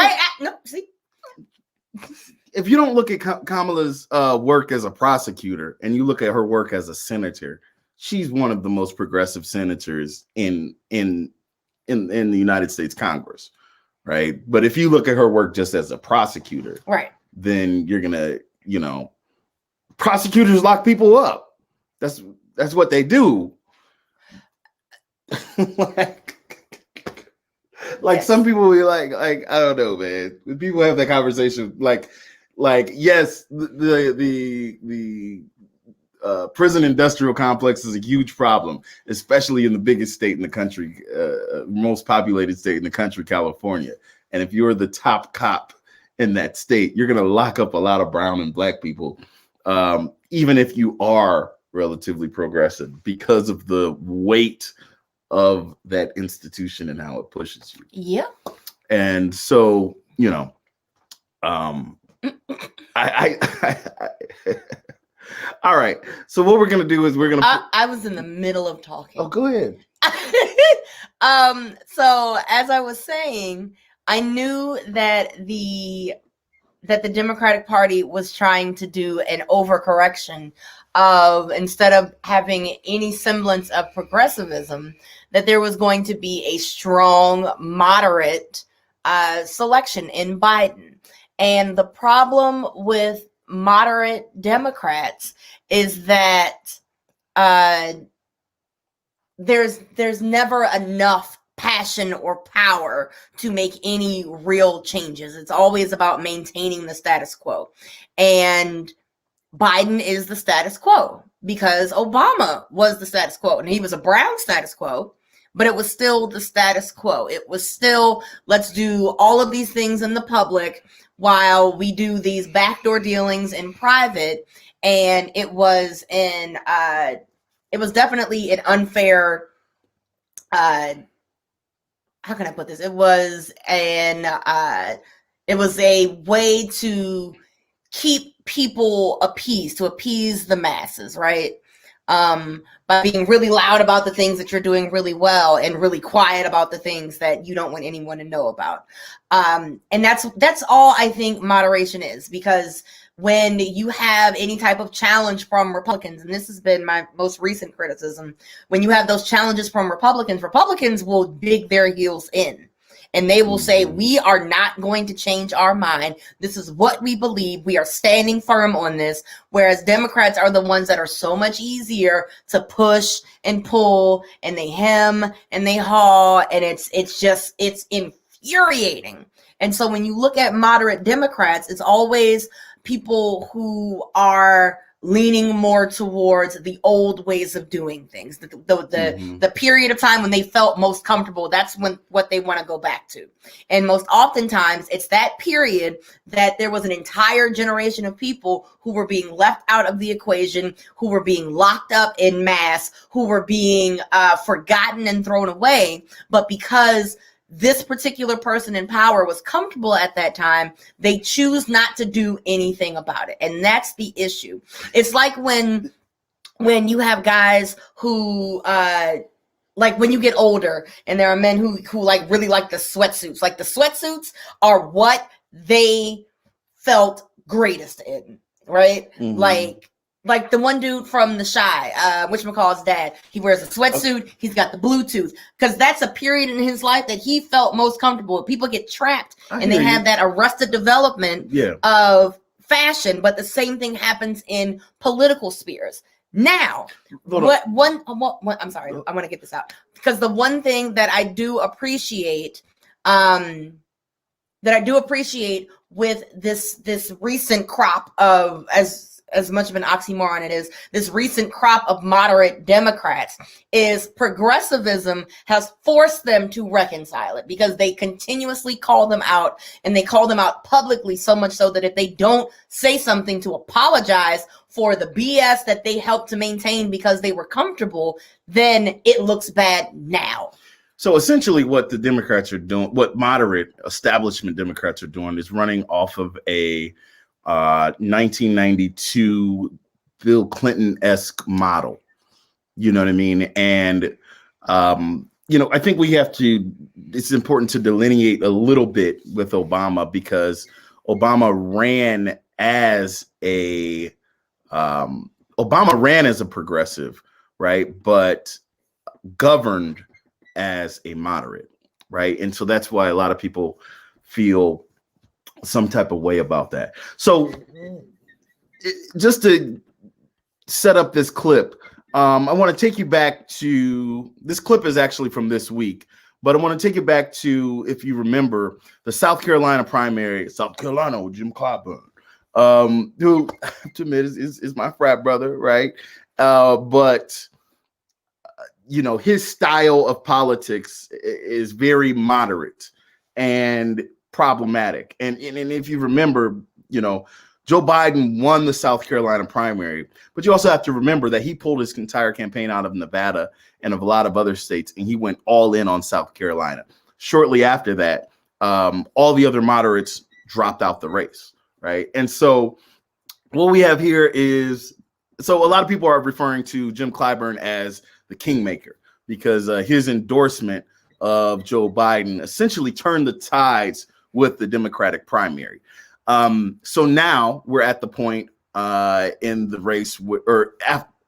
if you don't look at Kamala's work as a prosecutor and you look at her work as a senator, she's one of the most progressive senators in the United States Congress, right? But if you look at her work just as a prosecutor, right, then you're gonna, prosecutors lock people up. That's what they do. Like some people will be like I don't know, man. When people have that conversation, like yes, the prison industrial complex is a huge problem, especially in the biggest state in the country, most populated state in the country, California. And if you're the top cop in that state, you're going to lock up a lot of brown and black people, even if you are relatively progressive, because of the weight of that institution and how it pushes you. Yeah. And so, I All right. So what we're gonna do is we're gonna. I was in the middle of talking. Oh, go ahead. So as I was saying, I knew that the Democratic Party was trying to do an overcorrection of, instead of having any semblance of progressivism, that there was going to be a strong moderate selection in Biden. And the problem with moderate Democrats is that there's never enough passion or power to make any real changes. It's always about maintaining the status quo. And Biden is the status quo because Obama was the status quo, and he was a brown status quo, but it was still the status quo. It was still, let's do all of these things in the public while we do these backdoor dealings in private. And it was definitely an unfair, how can I put this? It was a way to keep people appeased, to appease the masses, right? By being really loud about the things that you're doing really well and really quiet about the things that you don't want anyone to know about. And that's all I think moderation is, because when you have any type of challenge from Republicans, and this has been my most recent criticism, when you have those challenges from Republicans will dig their heels in. And they will say, we are not going to change our mind. This is what we believe. We are standing firm on this. Whereas Democrats are the ones that are so much easier to push and pull, and they hem and they haw. And it's infuriating. And so when you look at moderate Democrats, it's always people who are leaning more towards the old ways of doing things, the period of time when they felt most comfortable. That's what they want to go back to. And most oftentimes it's that period that there was an entire generation of people who were being left out of the equation, who were being locked up in mass, who were being forgotten and thrown away. But because this particular person in power was comfortable at that time, they choose not to do anything about it. And that's the issue. It's like when you have guys who, like when you get older and there are men who like really like the sweatsuits. Like the sweatsuits are what they felt greatest in, right? Like the one dude from The Chi, whatchamacallit's dad, he wears a sweatsuit, he's got the Bluetooth, because that's a period in his life that he felt most comfortable. People get trapped and they have that arrested development of fashion, but the same thing happens in political spheres. Now, I'm sorry, I want to get this out, because the one thing that I do appreciate, with this recent crop of, as much of an oxymoron it is, this recent crop of moderate Democrats, is progressivism has forced them to reconcile it, because they continuously call them out, and they call them out publicly, so much so that if they don't say something to apologize for the BS that they helped to maintain because they were comfortable, then it looks bad now. So essentially what the Democrats are doing, what moderate establishment Democrats are doing, is running off of a 1992 Bill Clinton-esque model. You know what I mean? And, I think it's important to delineate a little bit with Obama, because Obama ran as a progressive, right? But governed as a moderate, right? And so that's why a lot of people feel some type of way about that. So just to set up this clip, I want to take you back to, this clip is actually from this week, but I want to take you back to, if you remember, the South Carolina primary, South Carolina with Jim Clyburn, who, to admit, is my frat brother, right? But his style of politics is very moderate and problematic. And if you remember, Joe Biden won the South Carolina primary, but you also have to remember that he pulled his entire campaign out of Nevada and of a lot of other states, and he went all in on South Carolina. Shortly after that, all the other moderates dropped out the race, right? And so what we have here is, so a lot of people are referring to Jim Clyburn as the kingmaker because his endorsement of Joe Biden essentially turned the tides with the Democratic primary. So now we're at the point in the race or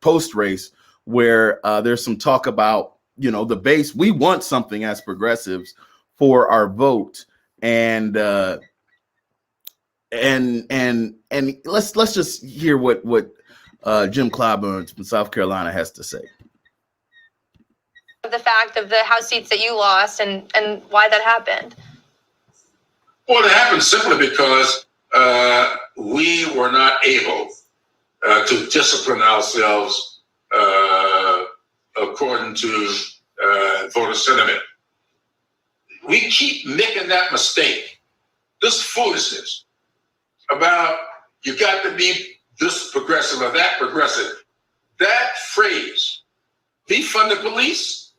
post race where there's some talk about, you know, the base. We want something as progressives for our vote, and let's just hear what Jim Clyburn from South Carolina has to say. The fact of the House seats that you lost and why that happened. Well, it happened simply because we were not able to discipline ourselves according to voter sentiment. We keep making that mistake, this foolishness about you got to be this progressive or that progressive. That phrase, defund the police,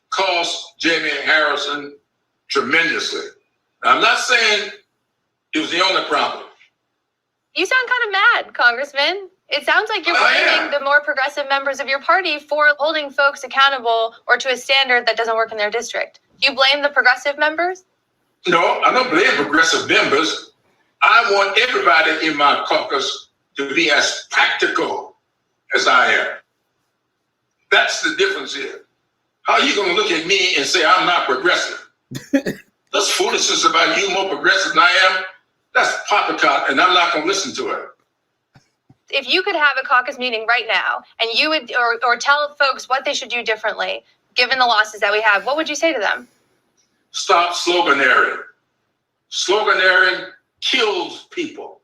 cost Jamie Harrison tremendously. Now, I'm not saying it was the only problem. You sound kind of mad, Congressman. It sounds like you're blaming the more progressive members of your party for holding folks accountable or to a standard that doesn't work in their district. Do you blame the progressive members? No, I don't blame progressive members. I want everybody in my caucus to be as practical as I am. That's the difference here. How are you going to look at me and say I'm not progressive? This foolishness about you more progressive than I am, that's poppycock, and I'm not going to listen to it. If you could have a caucus meeting right now and you would or tell folks what they should do differently, given the losses that we have, what would you say to them? Stop sloganeering. Sloganeering kills people.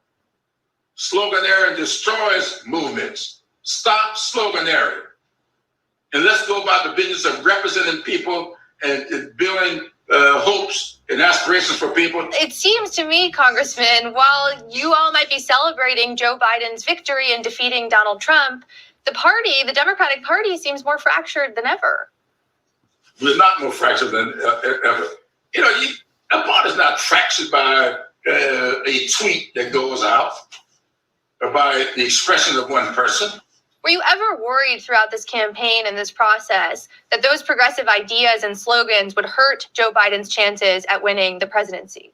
Sloganeering destroys movements. Stop sloganeering. And let's go about the business of representing people and building hopes and aspirations for people. It seems to me, Congressman, while you all might be celebrating Joe Biden's victory in defeating Donald Trump, the party, the Democratic Party, seems more fractured than ever. We're not more fractured than ever. You know, a party's not fractured by a tweet that goes out or by the expression of one person. Were you ever worried throughout this campaign and this process that those progressive ideas and slogans would hurt Joe Biden's chances at winning the presidency?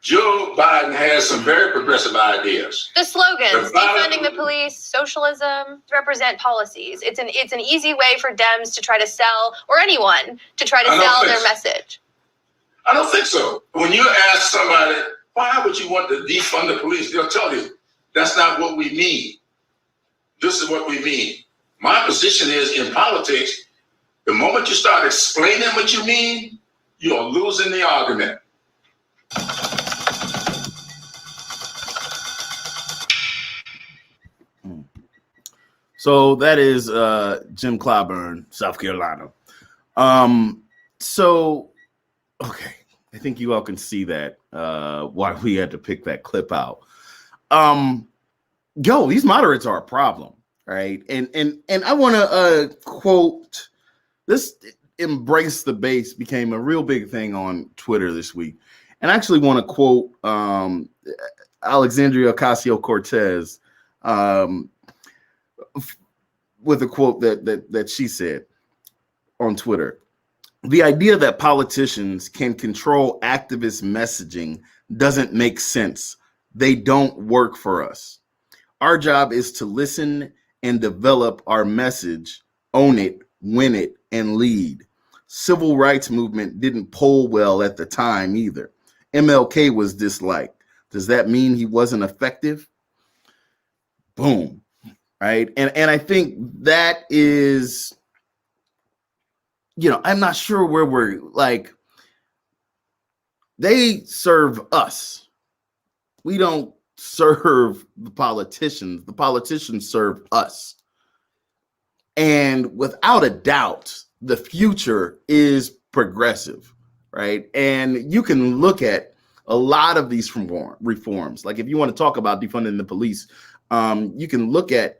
Joe Biden has some very progressive ideas. The slogans, defunding the police, socialism, represent policies. It's an easy way for Dems to try to sell, or anyone to try to sell their message. I don't think so. When you ask somebody, why would you want to defund the police? They'll tell you, that's not what we mean. This is what we mean. My position is in politics, the moment you start explaining what you mean, you're losing the argument. So that is Jim Clyburn, South Carolina. So, okay, I think you all can see that why we had to pick that clip out. These moderates are a problem, right? And I want to quote this. Embrace the base became a real big thing on Twitter this week, and I actually want to quote Alexandria Ocasio-Cortez with a quote that she said on Twitter. The idea that politicians can control activist messaging doesn't make sense. They don't work for us. Our job is to listen and develop our message, own it, win it, and lead. Civil rights movement didn't poll well at the time either. MLK was disliked. Does that mean he wasn't effective? Boom. Right. And I think that is, I'm not sure where we're like, they serve us. We don't serve the politicians. The politicians serve us. And without a doubt, the future is progressive, right? And you can look at a lot of these reforms. Like if you want to talk about defunding the police, you can look at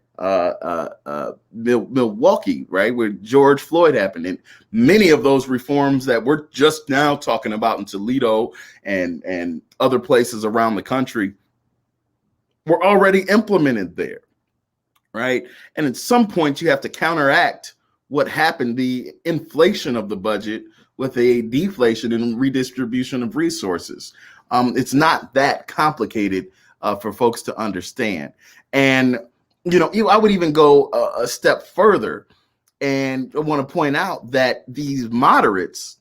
Milwaukee, right, where George Floyd happened, and many of those reforms that we're just now talking about in Toledo and other places around the country were already implemented there, right? And at some point, you have to counteract what happened, the inflation of the budget, with a deflation and redistribution of resources. It's not that complicated for folks to understand. And, I would even go a step further, and I want to point out that these moderates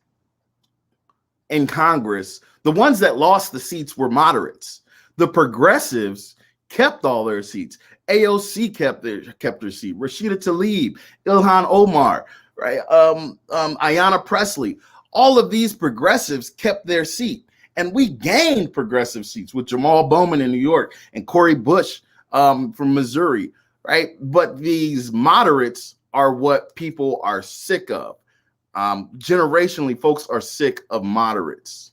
in Congress, the ones that lost the seats were moderates. The progressives kept all their seats. AOC kept their seat. Rashida Tlaib, Ilhan Omar, right? Ayanna Pressley. All of these progressives kept their seat, and we gained progressive seats with Jamal Bowman in New York and Cori Bush from Missouri, right? But these moderates are what people are sick of. Generationally, folks are sick of moderates.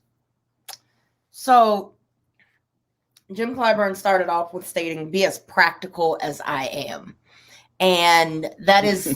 So Jim Clyburn started off with stating, be as practical as I am. And that is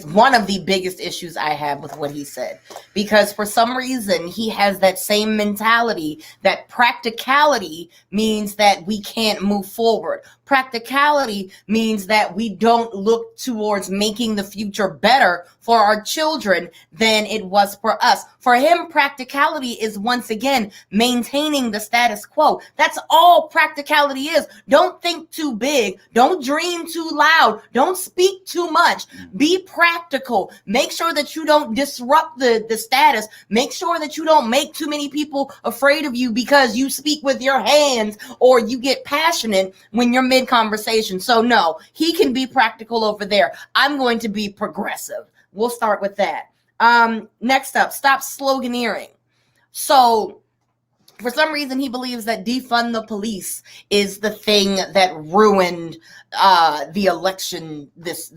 one of the biggest issues I have with what he said, because for some reason he has that same mentality that practicality means that we can't move forward. Practicality means that we don't look towards making the future better for our children than it was for us. For him, practicality is once again maintaining the status quo. That's all practicality is. Don't think too big. Don't dream too loud. Don't speak too much. Be practical. Make sure that you don't disrupt the status. Make sure that you don't make too many people afraid of you because you speak with your hands or you get passionate when you're mid-conversation. So no, he can be practical over there. I'm going to be progressive. We'll start with that. Next up, stop sloganeering. So for some reason, he believes that defund the police is the thing that ruined the election this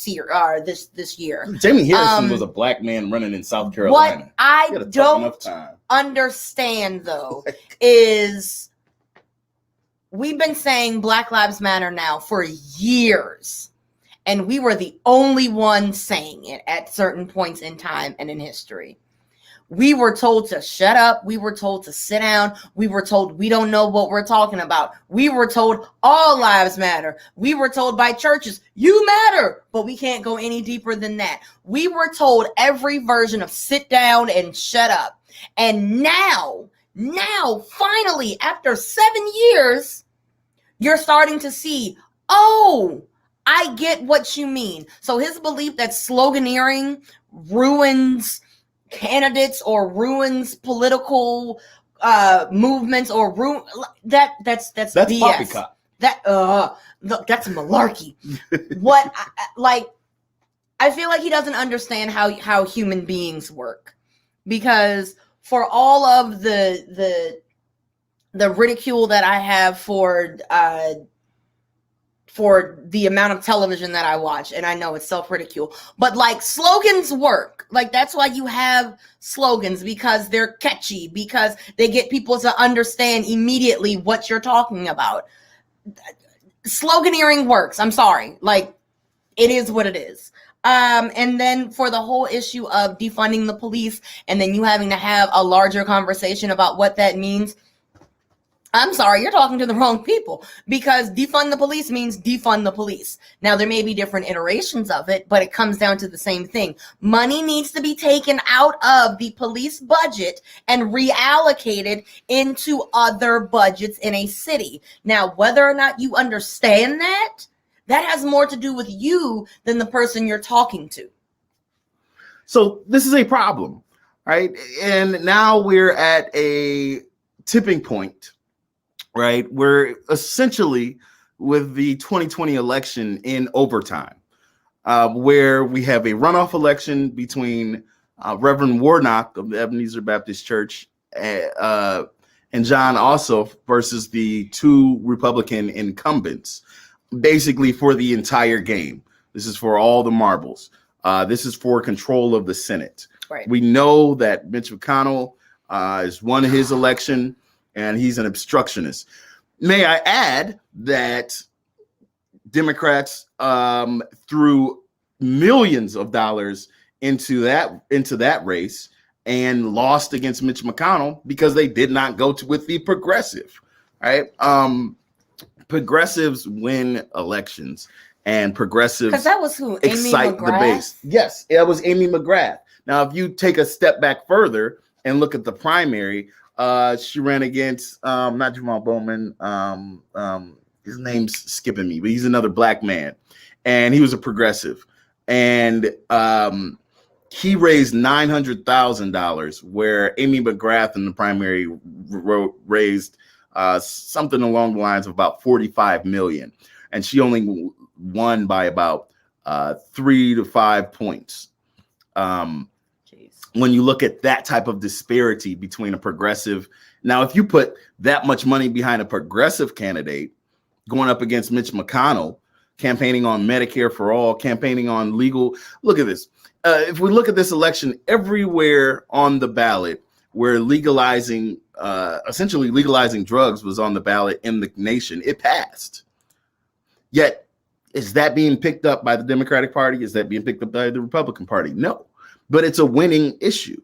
year. Jamie Harrison was a black man running in South Carolina. What I don't understand, though, is we've been saying Black Lives Matter now for years, and we were the only ones saying it at certain points in time and in history. We were told to shut up. We were told to sit down. We were told we don't know what we're talking about. We were told all lives matter. We were told by churches, you matter, but we can't go any deeper than that. We were told every version of sit down and shut up. And now, finally, after 7 years, you're starting to see, oh, I get what you mean. So his belief that sloganeering ruins candidates or ruins political movements or that's BS. Poppycock. That's malarkey. I feel like he doesn't understand how human beings work, because for all of the ridicule that I have for the amount of television that I watch, and I know it's self-ridicule, but slogans work. That's why you have slogans, because they're catchy, because they get people to understand immediately what you're talking about. Sloganeering works. I'm sorry. It is what it is. And then for the whole issue of defunding the police, and then you having to have a larger conversation about what that means, I'm sorry, you're talking to the wrong people, because defund the police means defund the police. Now, there may be different iterations of it, but it comes down to the same thing. Money needs to be taken out of the police budget and reallocated into other budgets in a city. Now, whether or not you understand that has more to do with you than the person you're talking to. So this is a problem, right? And now we're at a tipping point. Right, we're essentially with the 2020 election in overtime, where we have a runoff election between Reverend Warnock of the Ebenezer Baptist Church and John Ossoff versus the two Republican incumbents, basically for the entire game. This is for all the marbles. This is for control of the Senate. Right. We know that Mitch McConnell has won his election, and he's an obstructionist. May I add that Democrats threw millions of dollars into that race and lost against Mitch McConnell because they did not go with the progressive, right? progressives win elections, and progressives Because that was who? Amy excite the McGrath? base. Yes, it was Amy McGrath. Now, if you take a step back further and look at the primary, she ran against not Jamal Bowman. His name's skipping me, but he's another black man, and he was a progressive, and he raised $900,000, where Amy McGrath in the primary raised something along the lines of about 45 million, and she only won by about 3 to 5 points. When you look at that type of disparity between a progressive, now if you put that much money behind a progressive candidate going up against Mitch McConnell, campaigning on Medicare for all, campaigning on legal, look at this. If we look at this election, everywhere on the ballot where legalizing, essentially legalizing drugs was on the ballot in the nation, it passed. Yet, is that being picked up by the Democratic Party? Is that being picked up by the Republican Party? No, but it's a winning issue,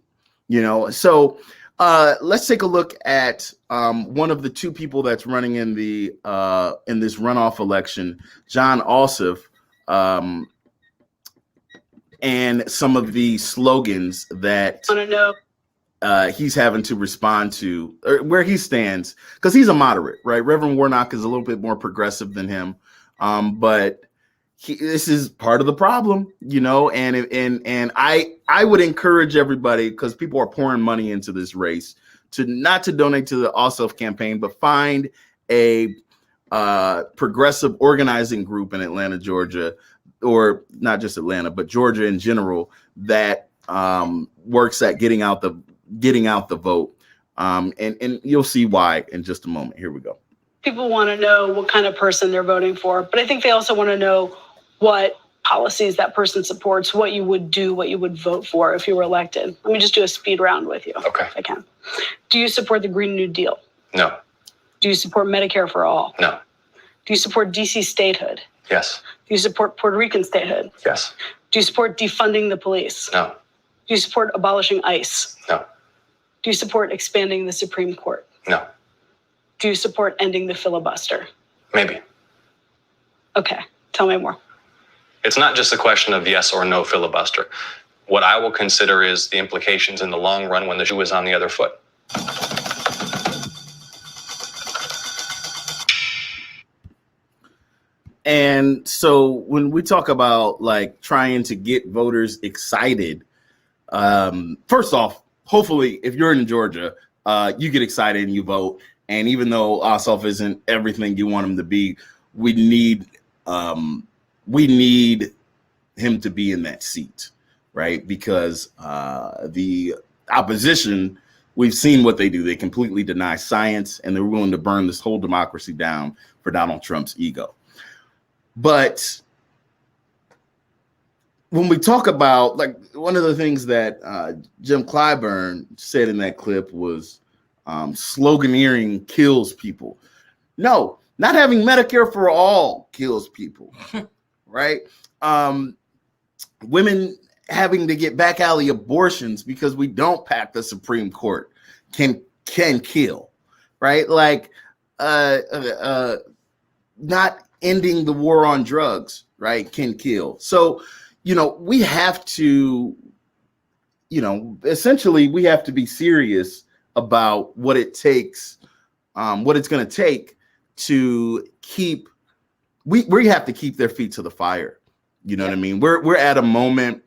you know? So let's take a look at one of the two people that's running in the in this runoff election, Jon Ossoff, and some of the slogans that he's having to respond to, or where he stands, because he's a moderate, right? Reverend Warnock is a little bit more progressive than him, but this is part of the problem, you know. And I would encourage everybody, because people are pouring money into this race, to not to donate to the Ossoff campaign, but find a progressive organizing group in Atlanta, Georgia, or not just Atlanta, but Georgia in general, that works at getting out the vote. And you'll see why in just a moment. Here we go. People want to know what kind of person they're voting for, but I think they also want to know what policies that person supports, what you would do, what you would vote for if you were elected. Let me just do a speed round with you, Okay. if I can. Do you support the Green New Deal? No. Do you support Medicare for all? No. Do you support DC statehood? Yes. Do you support Puerto Rican statehood? Yes. Do you support defunding the police? No. Do you support abolishing ICE? No. Do you support expanding the Supreme Court? No. Do you support ending the filibuster? Maybe. Okay, tell me more. It's not just a question of yes or no filibuster. What I will consider is the implications in the long run when the shoe is on the other foot. And so when we talk about like trying to get voters excited, first off, hopefully if you're in Georgia, you get excited and you vote. And even though Ossoff isn't everything you want him to be, we need him to be in that seat, right? Because the opposition, we've seen what they do. They completely deny science, and they're willing to burn this whole democracy down for Donald Trump's ego. But when we talk about, like, one of the things that Jim Clyburn said in that clip was sloganeering kills people. No, not having Medicare for all kills people, right? Women having to get back alley abortions because we don't pack the Supreme Court can kill, right? Like not ending the war on drugs, right, can kill. So, you know, we have to, you know, essentially we have to be serious about what it takes, what it's going to take to keep, we have to keep their feet to the fire. You know what I mean? We're at a moment,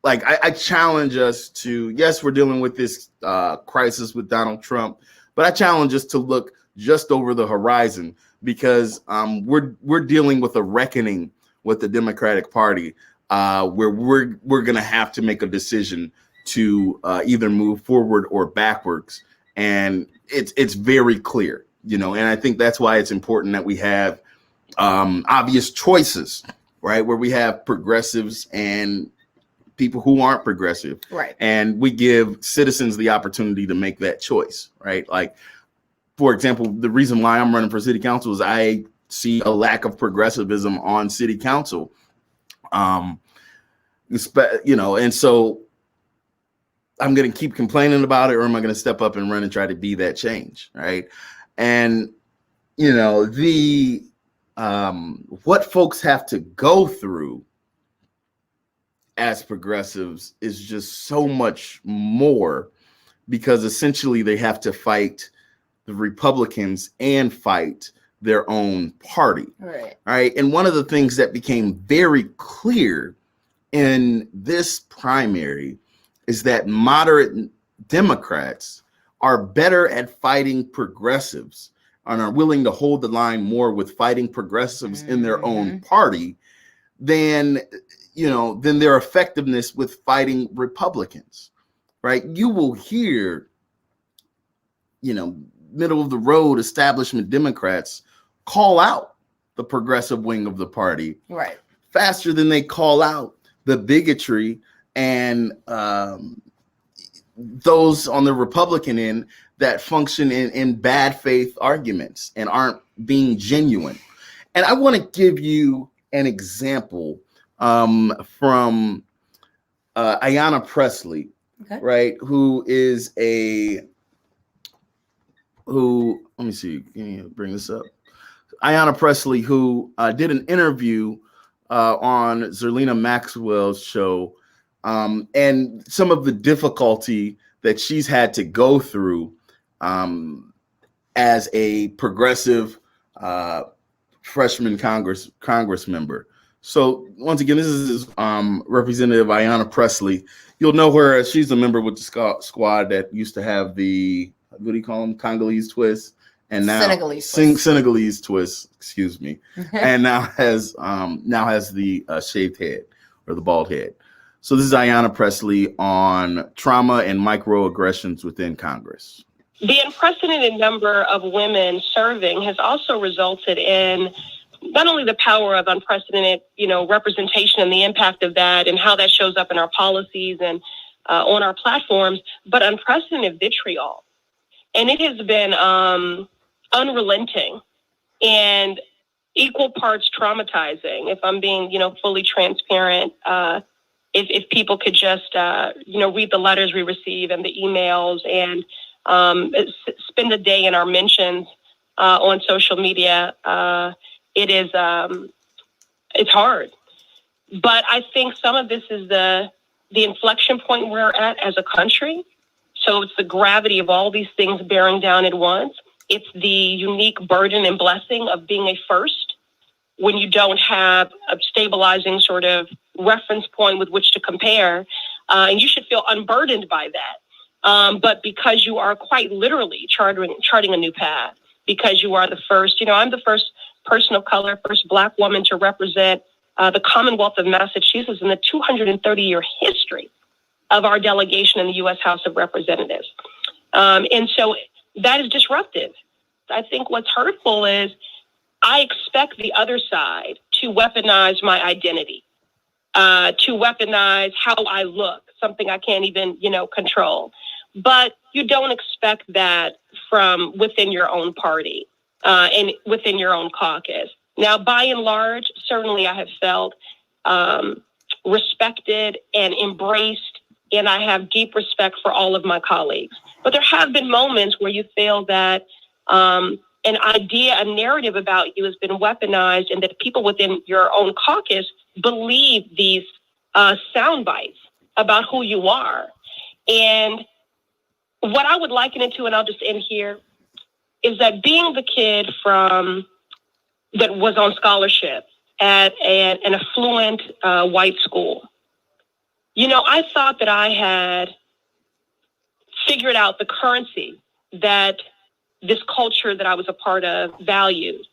like I challenge us to, yes, we're dealing with this crisis with Donald Trump, but I challenge us to look just over the horizon, because we're dealing with a reckoning with the Democratic Party, where we're going to have to make a decision to either move forward or backwards, and it's very clear, you know. And I think that's why it's important that we have obvious choices, right? Where we have progressives and people who aren't progressive, right? And we give citizens the opportunity to make that choice, right? Like, for example, the reason why I'm running for city council is I see a lack of progressivism on city council. You know, and so I'm going to keep complaining about it, or am I going to step up and run and try to be that change, right? And you know, the what folks have to go through as progressives is just so much more, because essentially they have to fight the Republicans and fight their own party. Right. And one of the things that became very clear in this primary is that moderate Democrats are better at fighting progressives and are willing to hold the line more with fighting progressives in their own party than, you know, than their effectiveness with fighting Republicans, right? You will hear, you know, middle of the road establishment Democrats call out the progressive wing of the party faster than they call out the bigotry and those on the Republican end that function in bad faith arguments and aren't being genuine. And I want to give you an example from Ayanna Pressley, right? Let me see, can you bring this up? Ayanna Pressley, who did an interview on Zerlina Maxwell's show, and some of the difficulty that she's had to go through as a progressive freshman Congress member. So once again, this is Representative Ayanna Pressley. You'll know her as she's a member with the squad that used to have the, what do you call them, Congolese twist, and now Senegalese twist, excuse me, and now has the shaved head or the bald head. So this is Ayanna Pressley on trauma and microaggressions within Congress. The unprecedented number of women serving has also resulted in not only the power of unprecedented, representation and the impact of that and how that shows up in our policies and on our platforms, but unprecedented vitriol. And it has been unrelenting and equal parts traumatizing. If I'm being, fully transparent, if people could just, read the letters we receive and the emails and spend a day in our mentions on social media, it's hard. But I think some of this is the inflection point we're at as a country. So it's the gravity of all these things bearing down at once. It's the unique burden and blessing of being a first when you don't have a stabilizing sort of reference point with which to compare. And you should feel unburdened by that. But because you are quite literally charting a new path, because you are the first, I'm the first person of color, first Black woman to represent the Commonwealth of Massachusetts in the 230-year history of our delegation in the U.S. House of Representatives. And so that is disruptive. I think what's hurtful is I expect the other side to weaponize my identity, to weaponize how I look, something I can't even, control. But you don't expect that from within your own party and within your own caucus. Now, by and large, certainly I have felt respected and embraced, and I have deep respect for all of my colleagues. But there have been moments where you feel that an idea, a narrative about you has been weaponized, and that people within your own caucus believe these sound bites about who you are. And what I would liken it to, and I'll just end here, is that being the kid that was on scholarship at an affluent white school, I thought that I had figured out the currency that this culture that I was a part of valued,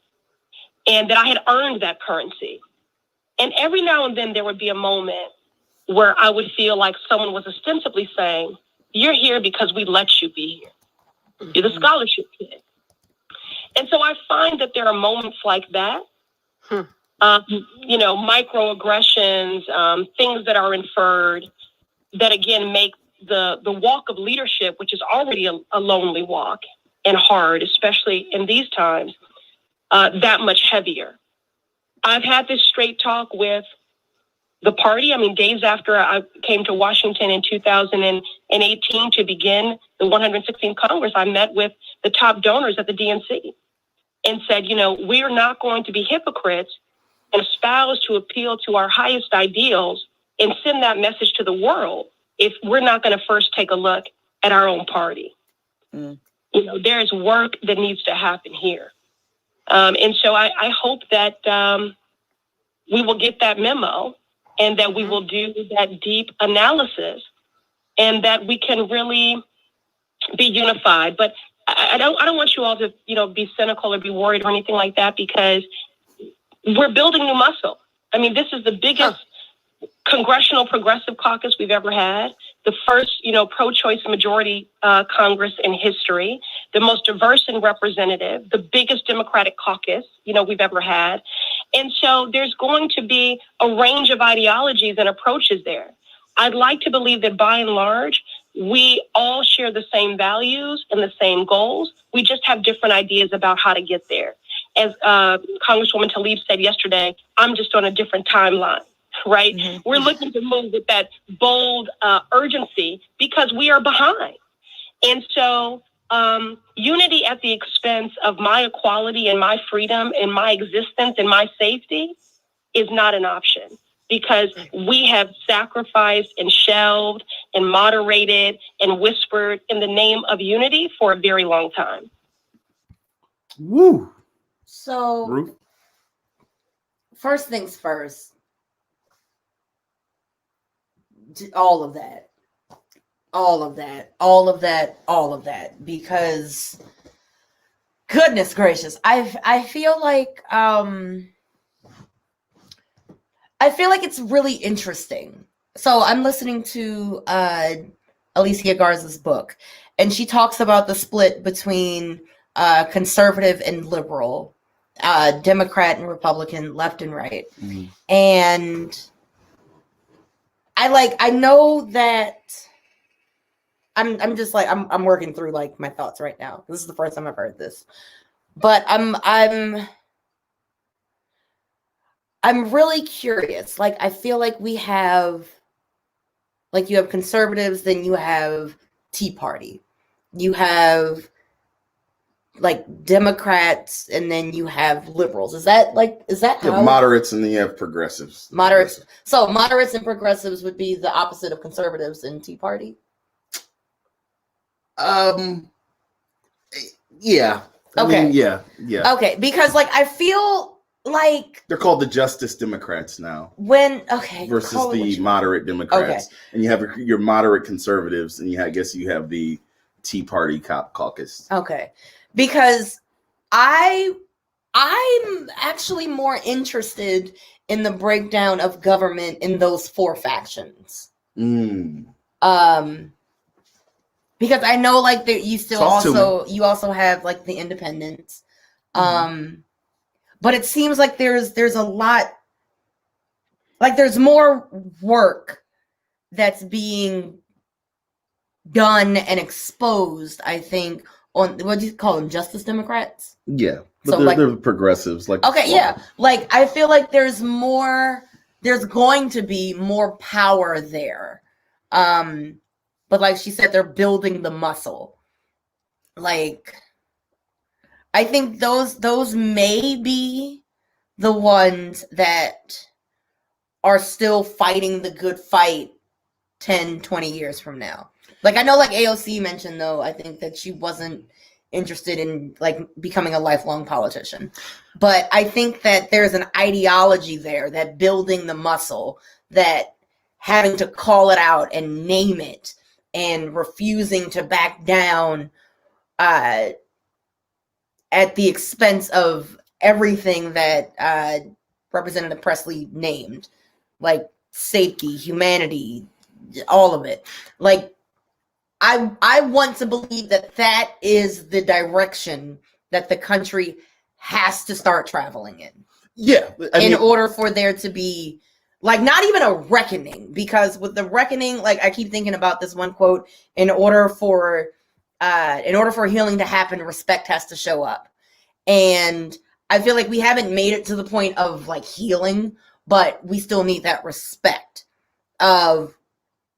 and that I had earned that currency. And every now and then there would be a moment where I would feel like someone was ostensibly saying, "You're here because we let you be here. You're the scholarship kid." And so I find that there are moments like that, microaggressions, things that are inferred, that again make the walk of leadership, which is already a lonely walk and hard, especially in these times, that much heavier. I've had this straight talk with the party. I mean, days after I came to Washington in 2018 to begin the 116th Congress, I met with the top donors at the DNC. and said, we are not going to be hypocrites and espouse to appeal to our highest ideals and send that message to the world if we're not going to first take a look at our own party. There is work that needs to happen here. And so I hope that we will get that memo and that we will do that deep analysis and that we can really be unified. But I don't want you all to, be cynical or be worried or anything like that, because we're building new muscle. I mean, this is the biggest congressional progressive caucus we've ever had, the first, pro-choice majority Congress in history, the most diverse and representative, the biggest Democratic caucus, we've ever had. And so there's going to be a range of ideologies and approaches there. I'd like to believe that by and large, we all share the same values and the same goals. We just have different ideas about how to get there. As Congresswoman Tlaib said yesterday, I'm just on a different timeline, right? We're looking to move with that bold urgency because we are behind. And so unity at the expense of my equality and my freedom and my existence and my safety is not an option, because we have sacrificed and shelved and moderated and whispered in the name of unity for a very long time. Woo. So, Ruth? First things first, all of that, because goodness gracious, I feel like it's really interesting. So I'm listening to Alicia Garza's book, and she talks about the split between conservative and liberal, Democrat and Republican, left and right. And I know that I'm just like, I'm working through like my thoughts right now. This is the first time I've heard this, but I'm really curious. Like, I feel like we have, like, you have conservatives, then you have Tea Party, you have like Democrats, and then you have liberals. Is that You have moderates and then you have progressives. Moderates. So moderates and progressives would be the opposite of conservatives and Tea Party. Yeah. Okay. Yeah. Okay, because like I feel like they're called the Justice Democrats now. Versus the moderate Democrats, and you have your moderate conservatives, and I guess you have the Tea Party caucus. Okay, because I'm actually more interested in the breakdown of government in those four factions. Because I know like you still you also have like the independents. But it seems like there's a lot, like there's more work that's being done and exposed, I think, on, what do you call them, Justice Democrats? Yeah, but So, they're progressives. Like, okay, yeah. Like, I feel like there's going to be more power there. But like she said, they're building the muscle. Like, I think those may be the ones that are still fighting the good fight 10, 20 years from now. Like, I know like AOC mentioned, though, I think that she wasn't interested in like becoming a lifelong politician. But I think that there's an ideology there, that building the muscle, that having to call it out and name it and refusing to back down at the expense of everything that Representative Presley named, like safety, humanity, all of it. Like, I want to believe that is the direction that the country has to start traveling in. Yeah. In order for there to be, like, not even a reckoning, because with the reckoning, like, I keep thinking about this one quote, in order for healing to happen, respect has to show up. And I feel like we haven't made it to the point of like healing, but we still need that respect of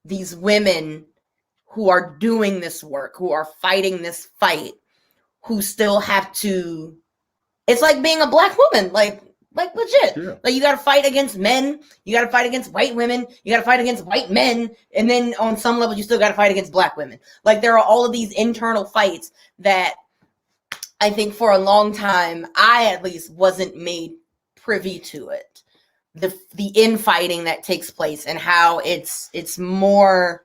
these women who are doing this work, who are fighting this fight, who still have to It's like being a black woman, like legit. Yeah. Like you got to fight against men, you got to fight against white women, you got to fight against white men, and then on some level you still got to fight against black women. Like there are all of these internal fights that I think for a long time I at least wasn't made privy to it. The infighting that takes place and how it's more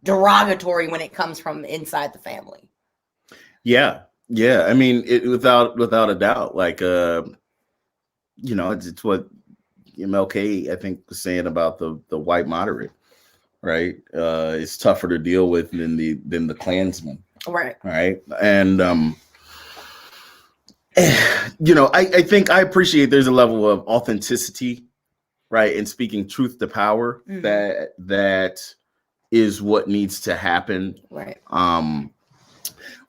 derogatory when it comes from inside the family. Yeah. I mean, without a doubt, like it's what MLK I think was saying about the white moderate, right? It's tougher to deal with than the Klansman, right? And I think I appreciate there's a level of authenticity, right, in speaking truth to power. That is what needs to happen, right?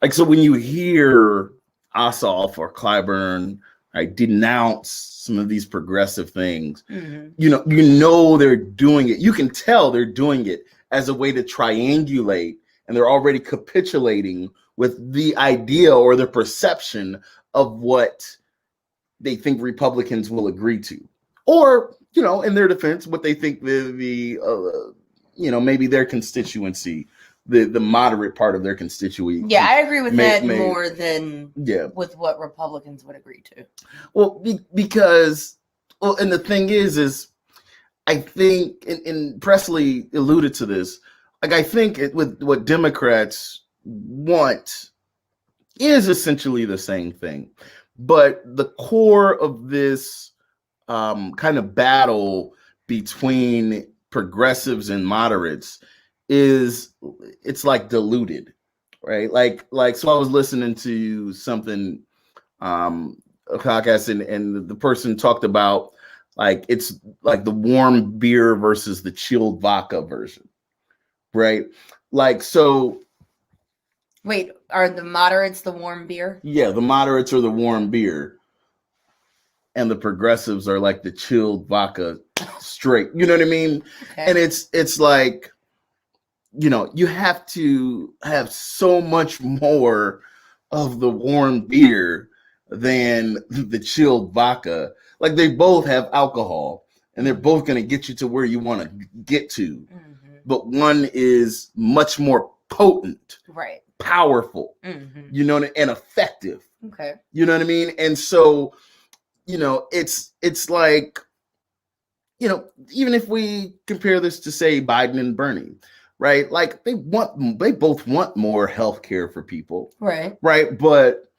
Like, so when you hear Ossoff or Clyburn, right, denounce some of these progressive things, they're doing it. You can tell they're doing it as a way to triangulate, and they're already capitulating with the idea or the perception of what they think Republicans will agree to, or in their defense, what they think maybe their constituency, the moderate part of their constituency. Yeah, I agree with that more than with what Republicans would agree to. Well, because and the thing is I think, and Presley alluded to this, like I think with what Democrats want is essentially the same thing, but the core of this kind of battle between progressives and moderates it's like diluted, right? Like so I was listening to something a podcast and the person talked about like it's like the warm beer versus the chilled vodka version, right? Like, so wait, are the moderates the warm beer? Yeah, the moderates are the warm beer and the progressives are like the chilled vodka straight, you know what I mean? Okay. And it's like, you have to have so much more of the warm beer than the chilled vodka. Like they both have alcohol and they're both going to get you to where you want to get to. But one is much more potent, right? Powerful, and effective. Okay. You know what I mean? And so, it's like, even if we compare this to say Biden and Bernie, right? Like they both want more health care for people. Right. Right. But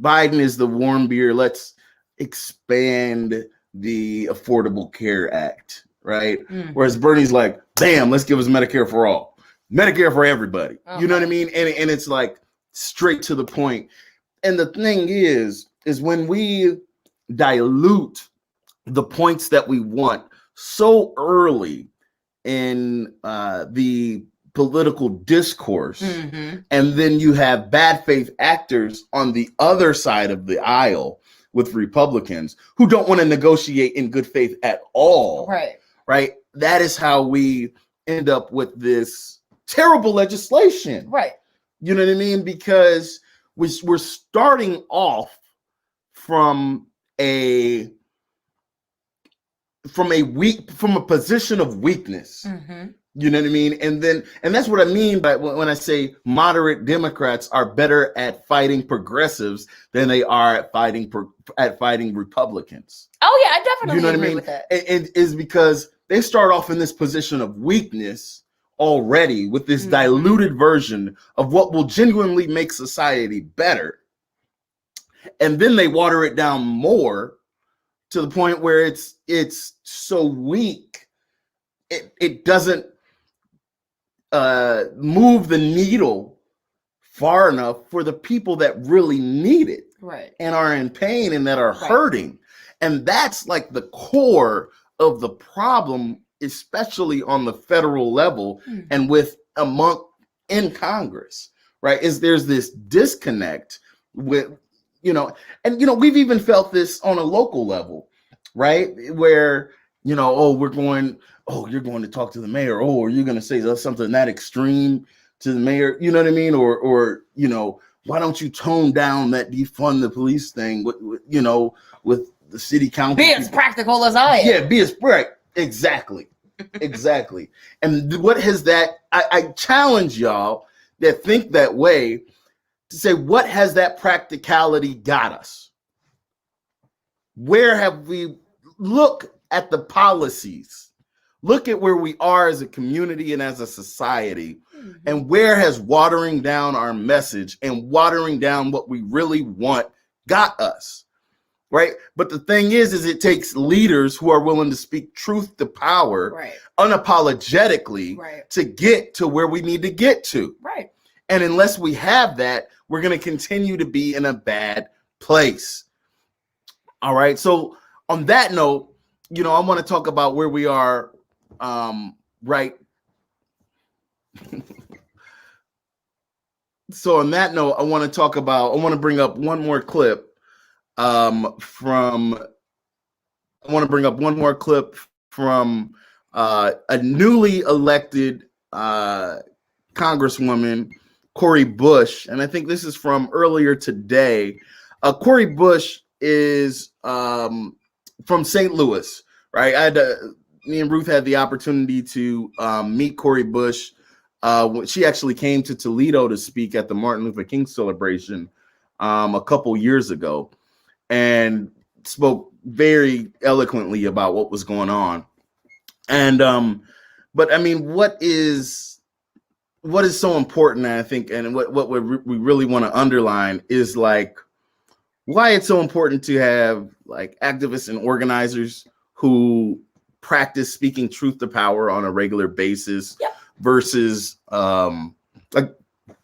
Biden is the warm beer. Let's expand the Affordable Care Act. Right. Whereas Bernie's like, bam, let's give us Medicare for all. Medicare for everybody. You know what I mean? And it's like straight to the point. And the thing is when we dilute the points that we want so early in the political discourse, and then you have bad faith actors on the other side of the aisle with Republicans who don't want to negotiate in good faith at all. Right. That is how we end up with this terrible legislation. Right. You know what I mean? Because we're starting off from a position of weakness. You know what I mean? And that's what I mean by when I say moderate Democrats are better at fighting progressives than they are at fighting Republicans. Oh yeah, I definitely agree with that. It is because they start off in this position of weakness already with this diluted version of what will genuinely make society better. And then they water it down more to the point where it's so weak, it doesn't move the needle far enough for the people that really need it, right, and are in pain and that are hurting. And that's like the core of the problem, especially on the federal level and in Congress, right? Is there's disconnect with, we've even felt this on a local level, right? Where, you're going to talk to the mayor. Oh, are you going to say something that extreme to the mayor? You know what I mean? Or why don't you tone down that defund the police thing with the city council? Be as practical as I am. Yeah, be as right. Exactly. Exactly. And what has that, I challenge y'all that think that way to say, what has that practicality got us? Where have we, look at the policies, look at where we are as a community and as a society, and where has watering down our message and watering down what we really want got us, right? But the thing is it takes leaders who are willing to speak truth to power, unapologetically, to get to where we need to get to. Right. And unless we have that, we're going to continue to be in a bad place. All right. So on that note, I want to talk about where we are, right. So on that note, I want to bring up one more clip from a newly elected Congresswoman, Cori Bush. And I think this is from earlier today. Cori Bush is from St. Louis, right? Me and Ruth had the opportunity to meet Cori Bush. When she actually came to Toledo to speak at the Martin Luther King celebration a couple years ago, and spoke very eloquently about what was going on. And but I mean, what is so important, I think, and what we really want to underline is like why it's so important to have like activists and organizers who practice speaking truth to power on a regular basis. Yep. Versus like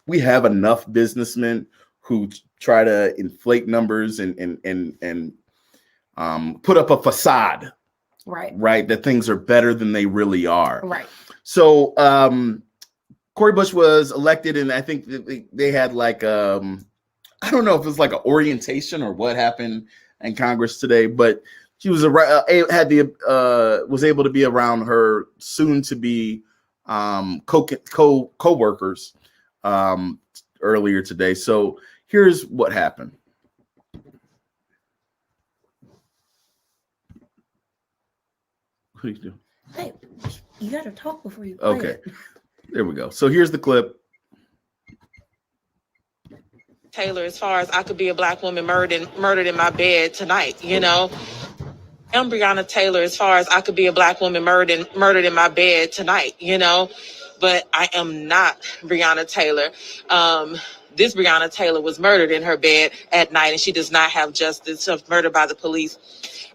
we have enough businessmen who try to inflate numbers and put up a facade, right, that things are better than they really are. Right. So Cori Bush was elected, and I think they had like I don't know if it was like an orientation or what happened in Congress today, but she was was able to be around her soon to be co-workers earlier today. So here's what happened. What do you do? Hey, you gotta talk before you play Okay, it. there we go. So here's the clip. Taylor, as far as I could be a black woman murdered in my bed tonight, I'm Breonna Taylor, as far as I could be a black woman murdered in my bed tonight, but I am not Breonna Taylor. This Breonna Taylor was murdered in her bed at night, and she does not have justice. She was murdered by the police.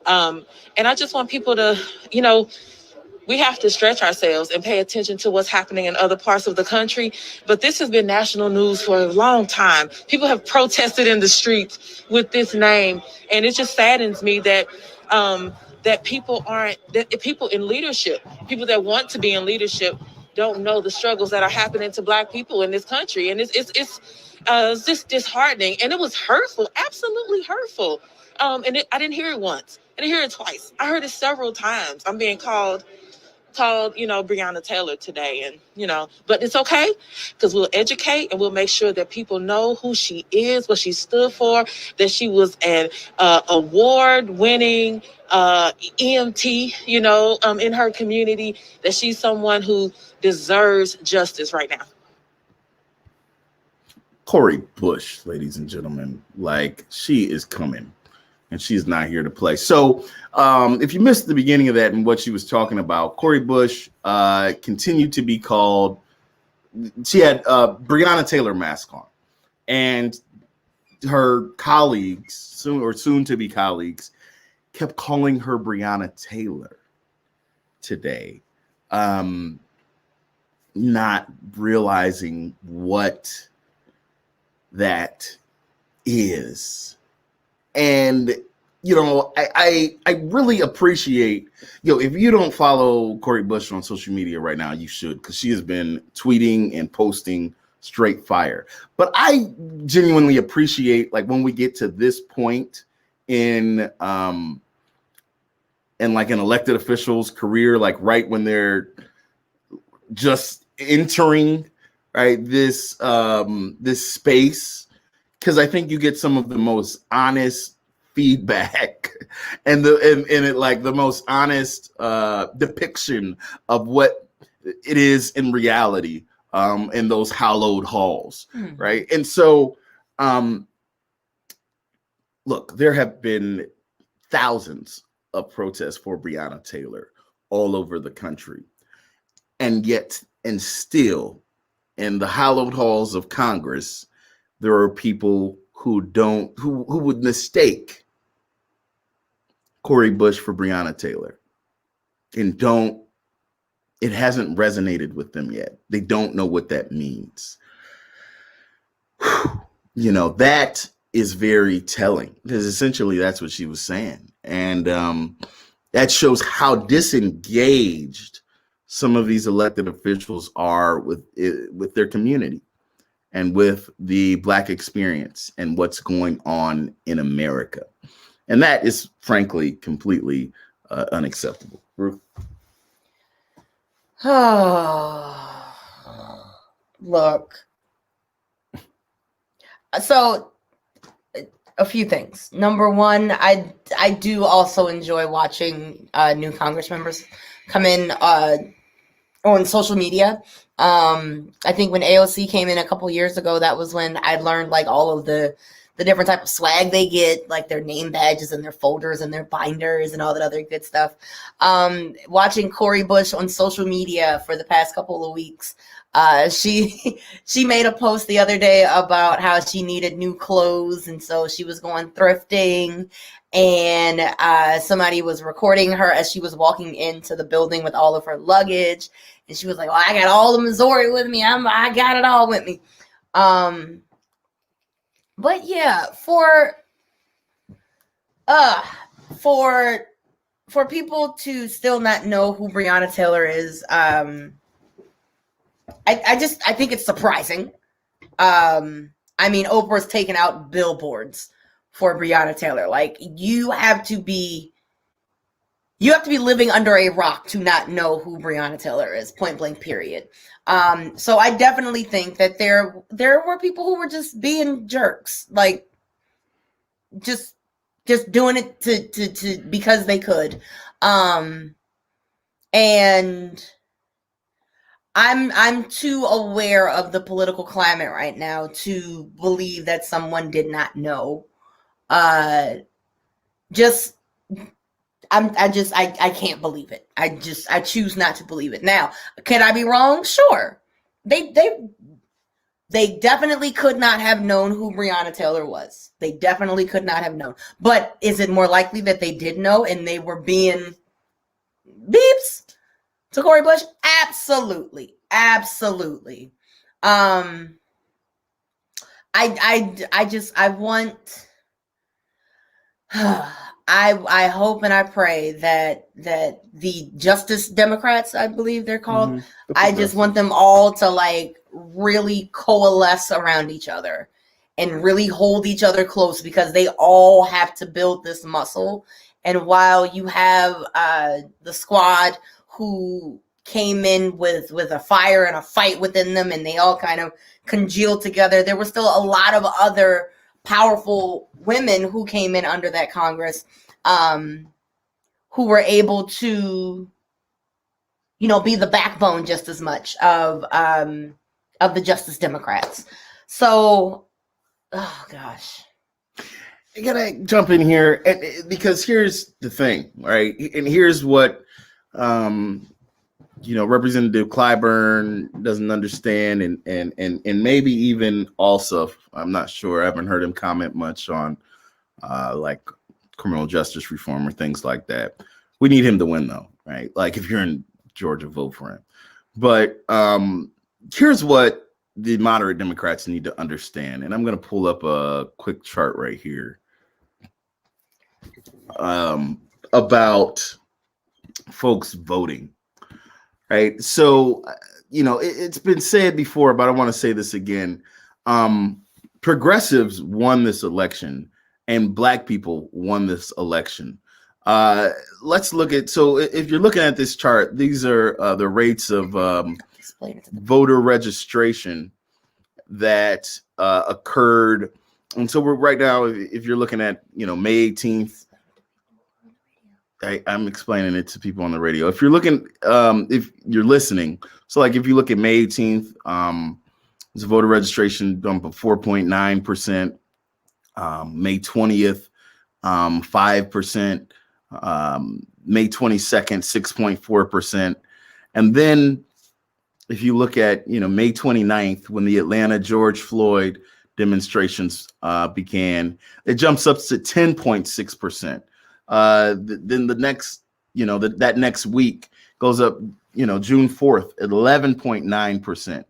And I just want people to, we have to stretch ourselves and pay attention to what's happening in other parts of the country. But this has been national news for a long time. People have protested in the streets with this name. And it just saddens me that people in leadership, people that want to be in leadership, don't know the struggles that are happening to Black people in this country. And it's just disheartening. And it was hurtful, absolutely hurtful. I didn't hear it once. I didn't hear it twice. I heard it several times. I'm being called, Breonna Taylor today. And, but it's okay, because we'll educate and we'll make sure that people know who she is, what she stood for, that she was an award-winning EMT, in her community, that she's someone who deserves justice right now. Cori Bush, ladies and gentlemen, like she is coming. And she's not here to play. So if you missed the beginning of that and what she was talking about, Cori Bush continued to be called, she had Breonna Taylor mask on. And her colleagues, soon to be colleagues, kept calling her Breonna Taylor today, not realizing what that is. And, I really appreciate, if you don't follow Cori Bush on social media right now, you should, because she has been tweeting and posting straight fire. But I genuinely appreciate, like, when we get to this point in like an elected official's career, like right when they're just entering, right, this space, because I think you get some of the most honest feedback and it like the most honest depiction of what it is in reality in those hallowed halls, right? And so look, there have been thousands of protests for Breonna Taylor all over the country, and yet and still in the hallowed halls of Congress there are people who would mistake Cori Bush for Breonna Taylor and it hasn't resonated with them yet. They don't know what that means. You know, that is very telling, because essentially that's what she was saying. And that shows how disengaged some of these elected officials are with their community and with the Black experience and what's going on in America. And that is, frankly, completely unacceptable. Ruth? Look. So, a few things. Number one, I do also enjoy watching new Congress members come in on social media. I think when AOC came in a couple years ago, that was when I learned like all of the different type of swag they get, like their name badges and their folders and their binders and all that other good stuff. Watching Cori Bush on social media for the past couple of weeks, she made a post the other day about how she needed new clothes, and so she was going thrifting, and somebody was recording her as she was walking into the building with all of her luggage, and she was like, "Well, I got all of Missouri with me. I got it all with me." But yeah, for people to still not know who Breonna Taylor is, I think it's surprising. I mean, Oprah's taken out billboards for Breonna Taylor. Like, you have to be living under a rock to not know who Breonna Taylor is, point blank, period. So I definitely think that there were people who were just being jerks, like just doing it to because they could. And I'm too aware of the political climate right now to believe that someone did not know. I can't believe it. I choose not to believe it. Now, can I be wrong? Sure. They definitely could not have known who Breonna Taylor was. They definitely could not have known. But is it more likely that they did know and they were being beeps to Cori Bush? Absolutely. Absolutely. I hope and I pray that the Justice Democrats, I believe they're called, I just want them all to like really coalesce around each other and really hold each other close, because they all have to build this muscle. And while you have the squad who came in with a fire and a fight within them, and they all kind of congealed together, there were still a lot of other powerful women who came in under that Congress, who were able to, be the backbone just as much of the Justice Democrats. So, oh gosh. I gotta jump in here because here's the thing, right? And here's what Representative Clyburn doesn't understand, and maybe even also, I'm not sure, I haven't heard him comment much on like criminal justice reform or things like that. We need him to win though, right? Like, if you're in Georgia, vote for him. But here's what the moderate Democrats need to understand, and I'm going to pull up a quick chart right here about folks voting. Right. So, it's been said before, but I want to say this again. Progressives won this election and Black people won this election. Let's look at, so if you're looking at this chart, these are the rates of voter registration that occurred And so we're right now, if you're looking at, May 18th, I'm explaining it to people on the radio. If you're looking, if you're listening, so like if you look at May 18th, there's voter registration dump of 4.9%. May 20th, 5%. May 22nd, 6.4%. And then if you look at, May 29th, when the Atlanta George Floyd demonstrations began, it jumps up to 10.6%. Then the next, that next week goes up, June 4th at 11.9%.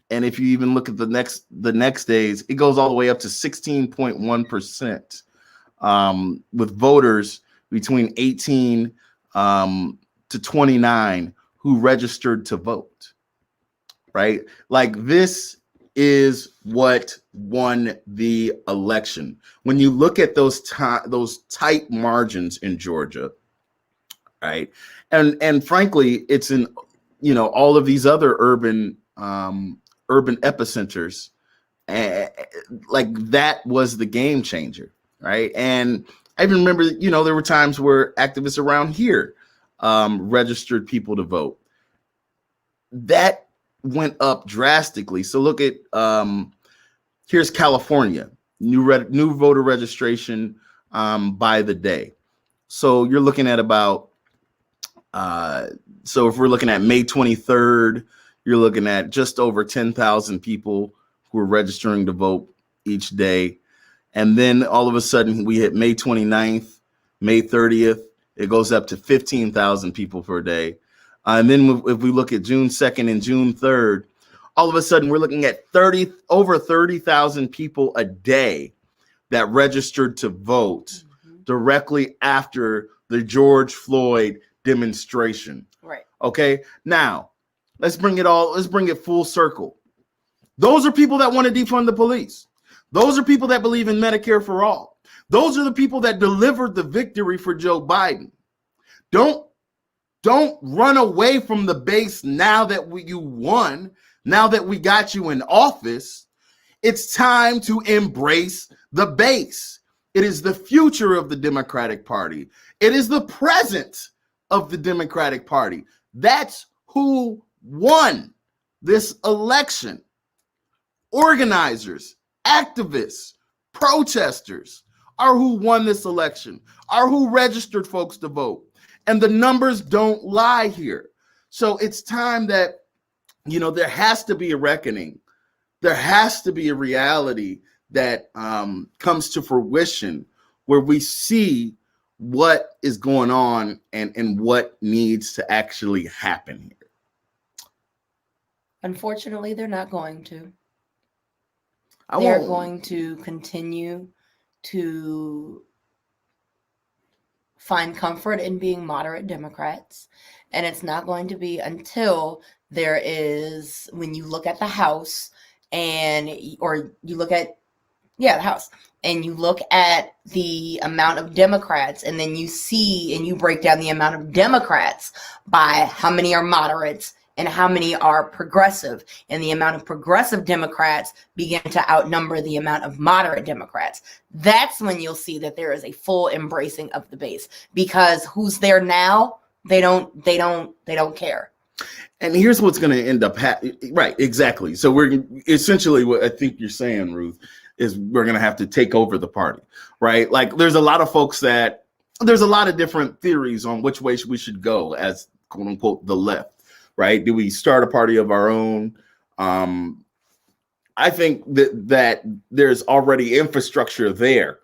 And if you even look at the next days, it goes all the way up to 16.1%, with voters between 18 to 29 who registered to vote, right? Like this is what won the election. When you look at those tight margins in Georgia, right? And frankly, it's in, all of these other urban epicenters, like that was the game changer, right? And I even remember, there were times where activists around here registered people to vote. That went up drastically. So look at here's California, new voter registration by the day. So you're looking at about so if we're looking at May 23rd, you're looking at just over 10,000 people who are registering to vote each day. And then all of a sudden we hit May 29th, May 30th, it goes up to 15,000 people per day. And then if we look at June 2nd and June 3rd, all of a sudden we're looking at over 30,000 people a day that registered to vote directly after the George Floyd demonstration. Right. Okay. Now let's bring it full circle. Those are people that want to defund the police. Those are people that believe in Medicare for all. Those are the people that delivered the victory for Joe Biden. Don't run away from the base now that you won, now that we got you in office. It's time to embrace the base. It is the future of the Democratic Party. It is the present of the Democratic Party. That's who won this election. Organizers, activists, protesters are who won this election, are who registered folks to vote. And the numbers don't lie here. So it's time that, there has to be a reckoning. There has to be a reality that comes to fruition where we see what is going on and what needs to actually happen here. Unfortunately, they're not going to. They're going to continue to find comfort in being moderate Democrats. And it's not going to be until there is, when you look at the House or you look at, the House, and you look at the amount of Democrats, and then you see and you break down the amount of Democrats by how many are moderates and how many are progressive, and the amount of progressive Democrats begin to outnumber the amount of moderate Democrats. That's when you'll see that there is a full embracing of the base, because who's there now, they don't care. And here's what's going to end up happening. Right, exactly. So we're essentially, what I think you're saying, Ruth, is we're going to have to take over the party, right? Like there's a lot of different theories on which way we should go as quote unquote the left. Right? Do we start a party of our own? I think that there's already infrastructure there,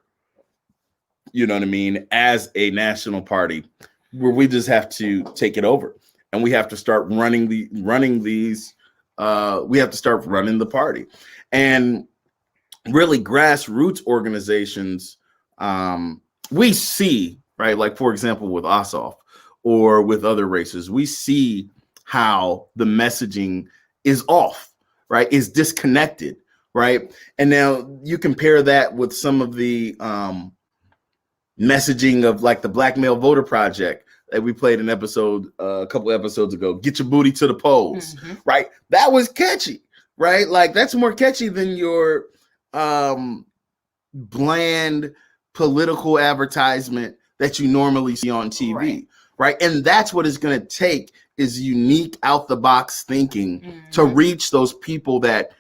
you know what I mean, as a national party, where we just have to take it over, and we have to start running the party. And really grassroots organizations, we see, right, like for example with Ossoff or with other races, we see how the messaging is off, right? Is disconnected, right? And now you compare that with some of the messaging of like the Black Male Voter Project that we played an episode a couple episodes ago. Get your booty to the polls, right? That was catchy, right? Like that's more catchy than your bland political advertisement that you normally see on TV, right? And that's what it's going to take is unique out the box thinking to reach those people that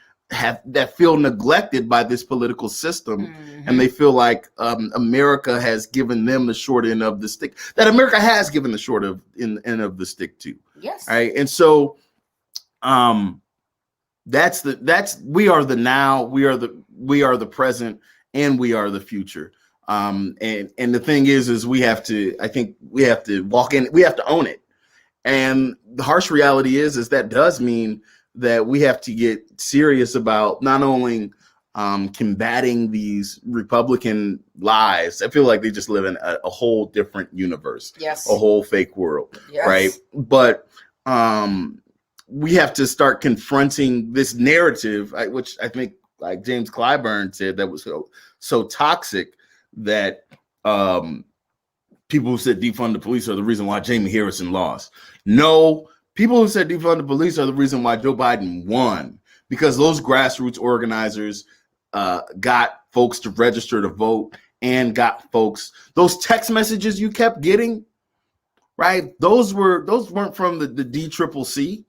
feel neglected by this political system, and they feel like America has given them the short end of the stick, that America has given the short end of the stick to. Yes. Right. And so we are the now, we are the present, and we are the future. And the thing is we have to walk in, we have to own it. And the harsh reality is that does mean that we have to get serious about not only combating these Republican lies. I feel like they just live in a whole different universe, yes, a whole fake world, yes, right? But we have to start confronting this narrative, which I think, like James Clyburn said, that was so toxic that people who said defund the police are the reason why Jamie Harrison lost. No, people who said defund the police are the reason why Joe Biden won, because those grassroots organizers got folks to register to vote and got folks, those text messages you kept getting, right? Those weren't from the DCCC.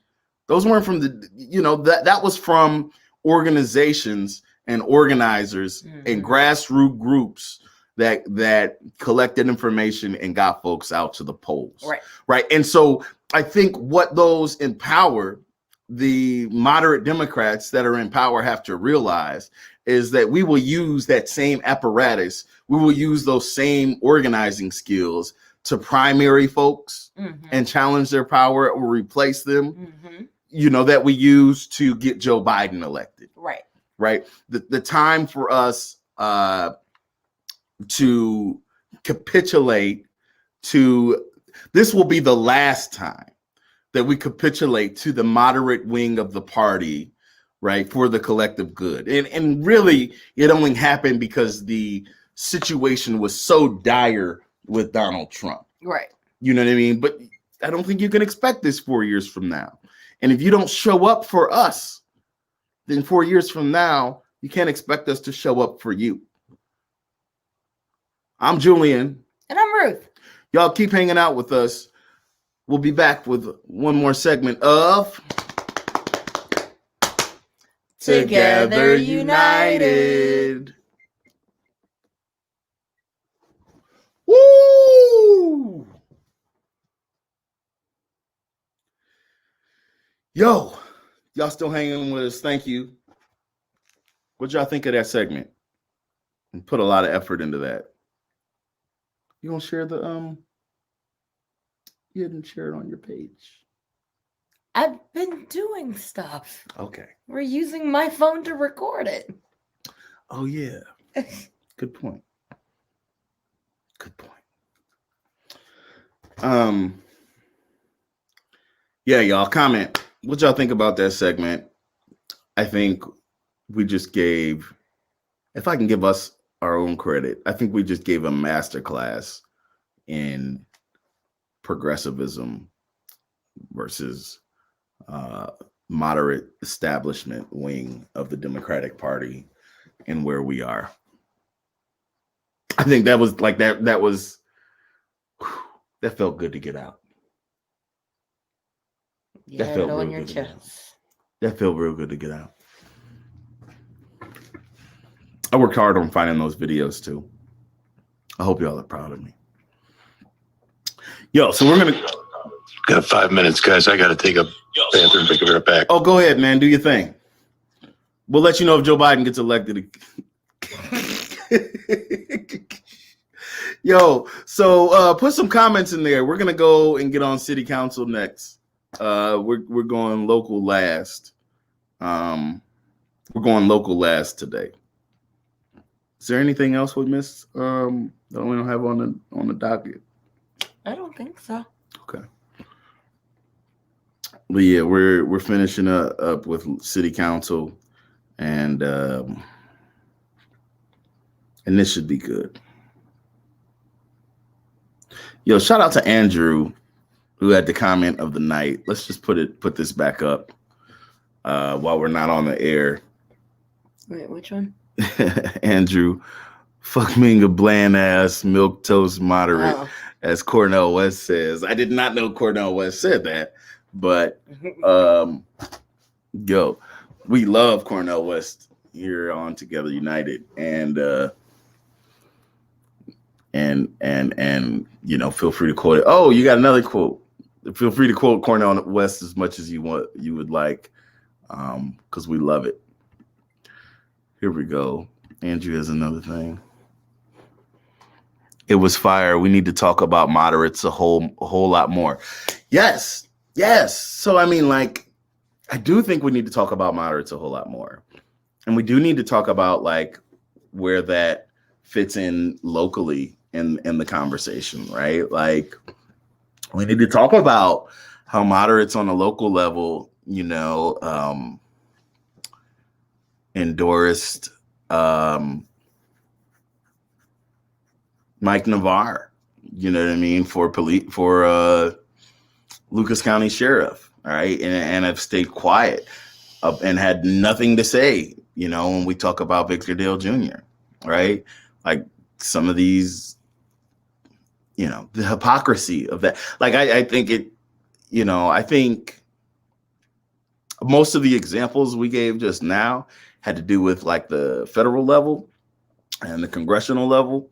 Those weren't from that was from organizations and organizers and grassroots groups that collected information and got folks out to the polls. Right. And so I think what those in power, the moderate Democrats that are in power, have to realize is that we will use that same apparatus. We will use those same organizing skills to primary folks and challenge their power or replace them, that we use to get Joe Biden elected. Right. The time for us to capitulate to, this will be the last time that we capitulate to the moderate wing of the party, right, for the collective good. And really, it only happened because the situation was so dire with Donald Trump. Right. You know what I mean? But I don't think you can expect this 4 years from now. And if you don't show up for us, then 4 years from now, you can't expect us to show up for you. I'm Julian. And I'm Ruth. Y'all keep hanging out with us. We'll be back with one more segment of Together United. Woo! Yo, y'all still hanging with us. Thank you. What y'all think of that segment? And put a lot of effort into that. You gonna share the you didn't share it on your page. I've been doing stuff. Okay. We're using my phone to record it. Oh yeah. Good point. Good point. Yeah, y'all comment. What y'all think about that segment? I think we just gave, if I can give us our own credit, I think we just gave a masterclass in progressivism versus moderate establishment wing of the Democratic Party and where we are. I think that was like that felt good to get out. You had it on your chest. That felt real good to get out. I worked hard on finding those videos too. I hope y'all are proud of me. Yo, so we're gonna got 5 minutes, guys. I gotta take a bathroom and be right back. Oh, go ahead, man. Do your thing. We'll let you know if Joe Biden gets elected. Yo, so put some comments in there. We're gonna go and get on city council next. We're going local last. We're going local last today. Is there anything else we missed that we don't have on the docket? I don't think so. Okay. But yeah, we're finishing up with city council, and this should be good. Yo, shout out to Andrew, who had the comment of the night. Let's just put this back up while we're not on the air. Wait, which one? Andrew, fuck being a bland ass milk toast moderate, as Cornel West says. I did not know Cornel West said that, but yo, we love Cornel West here on Together United, and you know, feel free to quote it. Oh, you got another quote. Feel free to quote Cornel West as much as you would like, because we love it. Here we go. Andrew has another thing. It was fire. We need to talk about moderates a whole lot more. Yes. So I mean, like, I do think we need to talk about moderates a whole lot more, and we do need to talk about like where that fits in locally in the conversation, right? Like, we need to talk about how moderates on a local level, you know, endorsed Mike Navarre, you know what I mean, for Lucas County Sheriff, all right, and have stayed quiet and had nothing to say, you know, when we talk about Victor Dale Jr., right? Like, some of these, you know, the hypocrisy of that. Like, I think it, you know, I think most of the examples we gave just now had to do with like the federal level and the congressional level,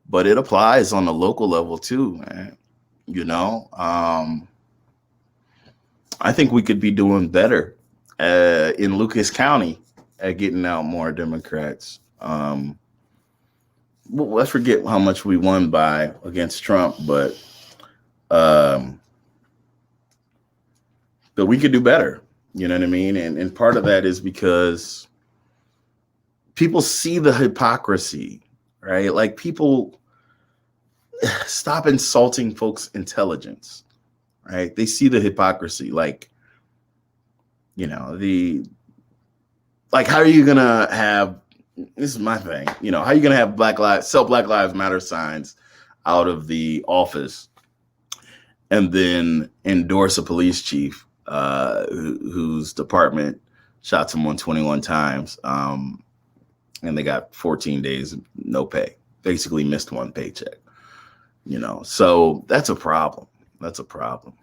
but it applies on the local level too, man. You know, I think we could be doing better in Lucas County at getting out more Democrats. Well, let's forget how much we won by against Trump, but we could do better. You know what I mean? And part of that is because people see the hypocrisy, right? Like, people stop insulting folks' intelligence, right? They see the hypocrisy. Like, you know, how are you going to have, this is my thing, you know, how are you going to have Black Lives Matter signs out of the office and then endorse a police chief whose department shot someone 21 times and they got 14 days no pay, basically missed one paycheck, you know? So that's a problem. That's a problem.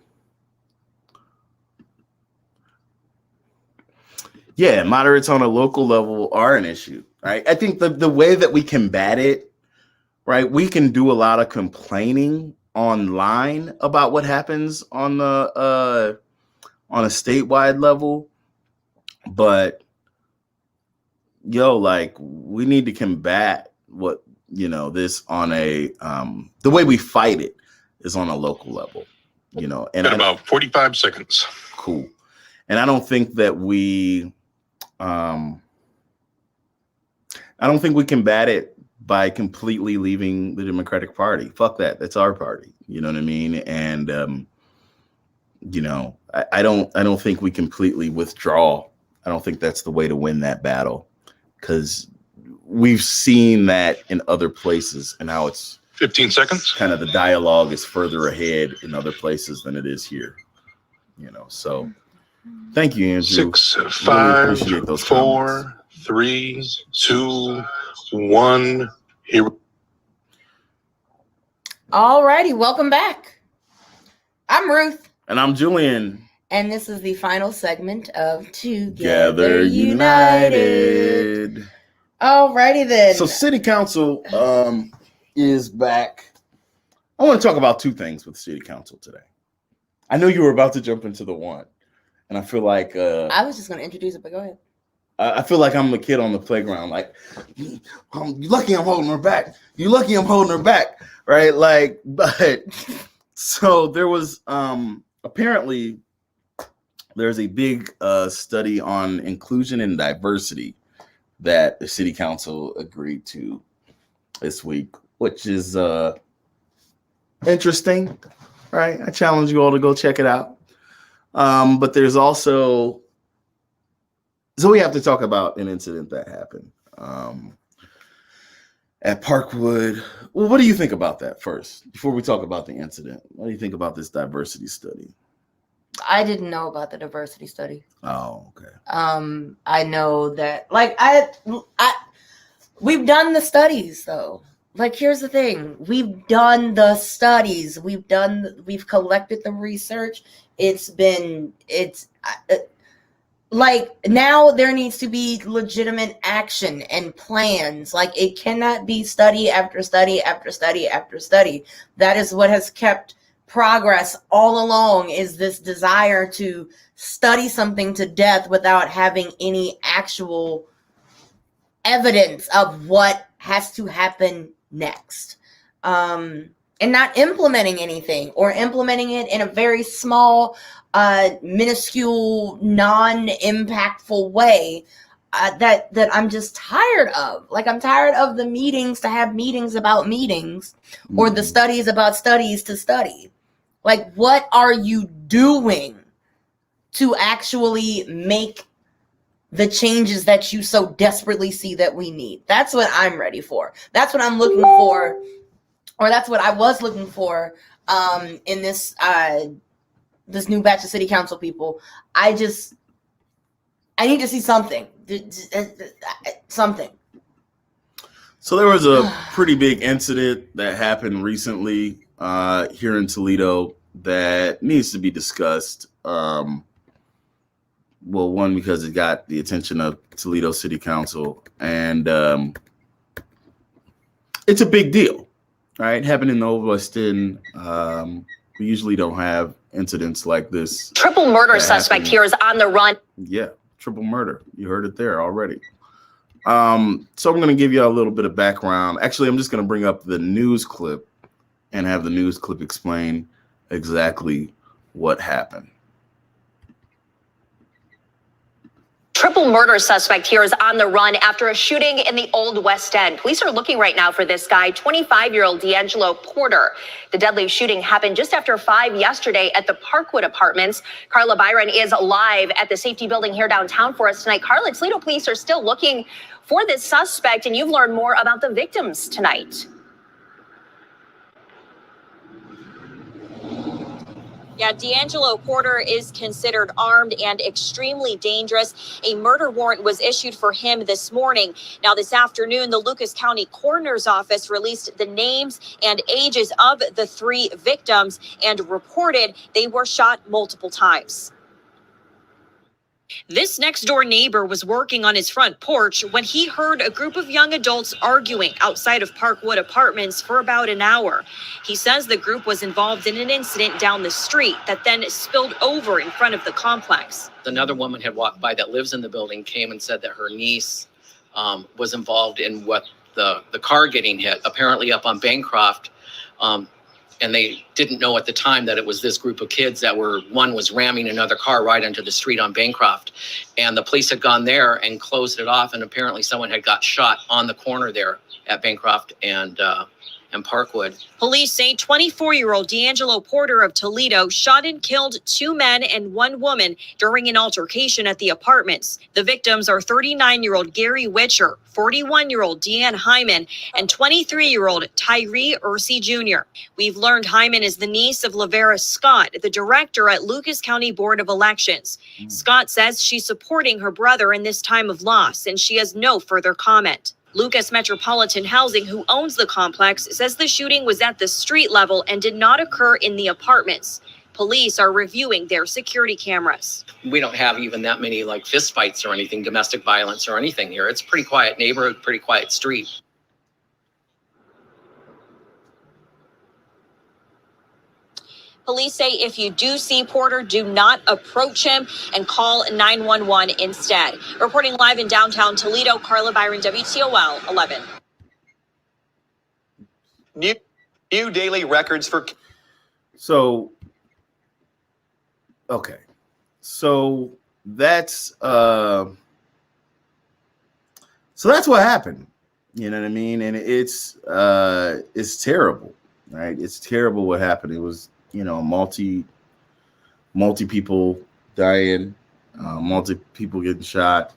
Yeah, moderates on a local level are an issue, right? I think the way that we combat it, right, we can do a lot of complaining online about what happens on a statewide level, but like, we need to combat what, you know, this on a the way we fight it is on a local level, you know. And about 45 seconds. Cool. And I don't think that we combat it by completely leaving the Democratic Party. Fuck that. That's our party. You know what I mean? And you know, I don't think we completely withdraw. I don't think that's the way to win that battle, because we've seen that in other places and how it's 15 seconds. Kind of the dialogue is further ahead in other places than it is here. You know, so thank you, Andrew. 6, Really 5, appreciate those 4, comments. 3, 2, 1. Here. All righty, welcome back. I'm Ruth. And I'm Julian. And this is the final segment of Together United. All righty then. So City Council is back. I want to talk about two things with City Council today. I know you were about to jump into the one, and I feel like I was just going to introduce it, but go ahead. I feel like I'm a kid on the playground. Like, you lucky I'm holding her back. You lucky I'm holding her back, right? Like, but so there was apparently there's a big study on inclusion and diversity that the City Council agreed to this week, which is interesting, right? I challenge you all to go check it out. But there's also, so we have to talk about an incident that happened at Parkwood. Well, what do you think about that first, before we talk about the incident? What do you think about this diversity study? I didn't know about the diversity study. Oh, okay. I know that, like, We've done the studies, though. Like, here's the thing. We've done the studies. We've collected the research. Like, now there needs to be legitimate action and plans. Like, it cannot be study after study after study after study. That is what has kept progress all along, is this desire to study something to death without having any actual evidence of what has to happen next, and not implementing anything, or implementing it in a very small, minuscule, non-impactful way that I'm just tired of. Like, I'm tired of the meetings to have meetings about meetings, or the studies about studies to study. Like, what are you doing to actually make the changes that you so desperately see that we need? That's what I'm ready for. That's what I'm looking for, or that's what I was looking for in this this new batch of city council people. I need to see something. Something. So there was a pretty big incident that happened recently here in Toledo that needs to be discussed. Well, one, because it got the attention of Toledo City Council, and it's a big deal, right? It happened in Old West End. We usually don't have incidents like this. Triple murder suspect here is on the run. Yeah, triple murder. You heard it there already. So I'm going to give you a little bit of background. Actually, I'm just going to bring up the news clip and have the news clip explain exactly what happened. Triple murder suspect here is on the run after a shooting in the Old West End. Police are looking right now for this guy, 25-year-old D'Angelo Porter. The deadly shooting happened just after 5 yesterday at the Parkwood Apartments. Carla Byron is live at the safety building here downtown for us tonight. Carla, Toledo police are still looking for this suspect, and you've learned more about the victims tonight. Yeah, D'Angelo Porter is considered armed and extremely dangerous. A murder warrant was issued for him this morning. Now, this afternoon, the Lucas County Coroner's Office released the names and ages of the 3 victims and reported they were shot multiple times. This next-door neighbor was working on his front porch when he heard a group of young adults arguing outside of Parkwood Apartments for about an hour. He says the group was involved in an incident down the street that then spilled over in front of the complex. Another woman had walked by that lives in the building, came and said that her niece was involved in what the car getting hit, apparently up on Bancroft. And they didn't know at the time that it was this group of kids that one was ramming another car right onto the street on Bancroft. And the police had gone there and closed it off. And apparently someone had got shot on the corner there at Bancroft and Parkwood. Police say 24-year-old D'Angelo Porter of Toledo shot and killed 2 men and 1 woman during an altercation at the apartments. The victims are 39-year-old Gary Witcher, 41-year-old Deanne Hyman, and 23-year-old Tyree Ursey Jr. We've learned Hyman is the niece of Lavera Scott, the director at Lucas County Board of Elections. Scott says she's supporting her brother in this time of loss, and she has no further comment. Lucas Metropolitan Housing, who owns the complex, says the shooting was at the street level and did not occur in the apartments. Police are reviewing their security cameras. We don't have even that many like fist fights or anything, domestic violence or anything here. It's a pretty quiet neighborhood, pretty quiet street. Police say if you do see Porter, do not approach him and call 911 instead. Reporting live in downtown Toledo, Carla Byron, WTOL 11. New daily records for. So, okay. So that's what happened. You know what I mean? And it's terrible, right? It's terrible what happened. It was, multi people dying, multi people getting shot,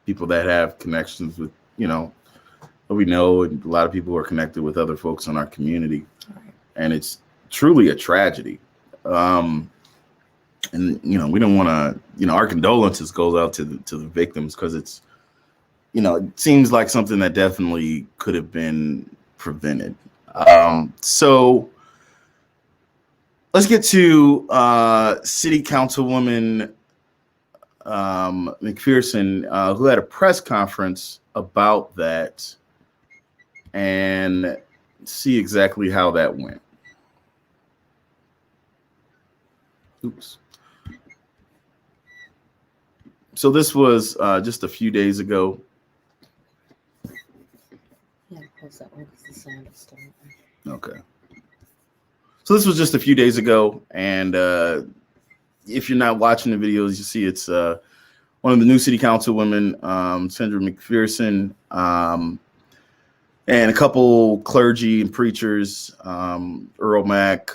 people that have connections with, we know, and a lot of people are connected with other folks in our community. And it's truly a tragedy. And, we don't want to, our condolences goes out to the victims, because it's it seems like something that definitely could have been prevented. So let's get to City Councilwoman McPherson, who had a press conference about that, and see exactly how that went. Oops. So this was just a few days ago. Yeah, close that one because the sound is still. Okay. So this was just a few days ago, and if you're not watching the videos, you see it's one of the new city council women, Sandra McPherson, and a couple clergy and preachers, Earl Mack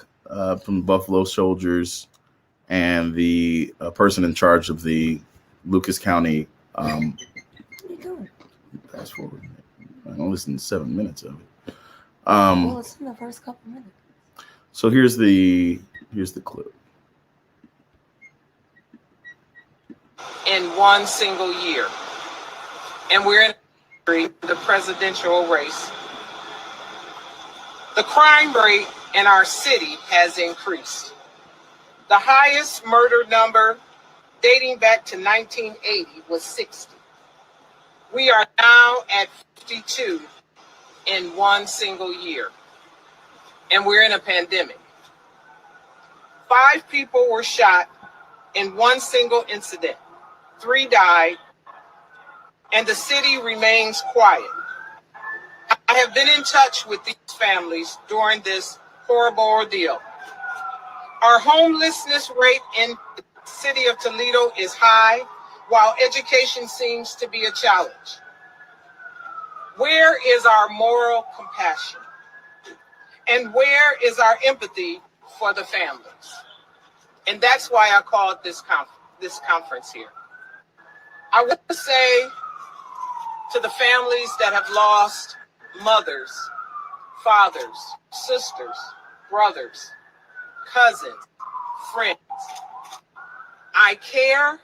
from Buffalo Soldiers, and the person in charge of the Lucas County. What are you doing? Fast forward. I don't listen to 7 minutes of it. Well, it's in the first couple minutes. So here's the clip. In one single year. And we're in the presidential race. The crime rate in our city has increased. The highest murder number dating back to 1980 was 60. We are now at 52 in one single year. And we're in a pandemic. 5 people were shot in one single incident. 3 died, and the city remains quiet. I have been in touch with these families during this horrible ordeal. Our homelessness rate in the city of Toledo is high, while education seems to be a challenge. Where is our moral compassion? And where is our empathy for the families? And that's why I called this conference here. I want to say to the families that have lost mothers, fathers, sisters, brothers, cousins, friends, I care.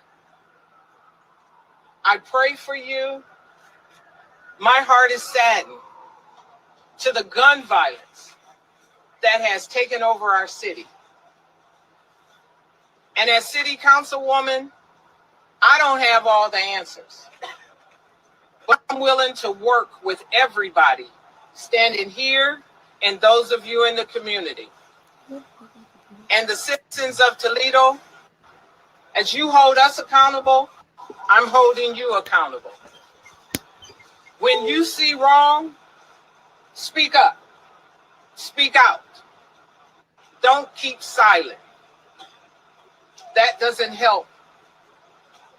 I pray for you. My heart is saddened to the gun violence that has taken over our city. And as city councilwoman, I don't have all the answers, but I'm willing to work with everybody standing here and those of you in the community. And the citizens of Toledo, as you hold us accountable, I'm holding you accountable. When you see wrong, speak up, speak out. Don't keep silent. That doesn't help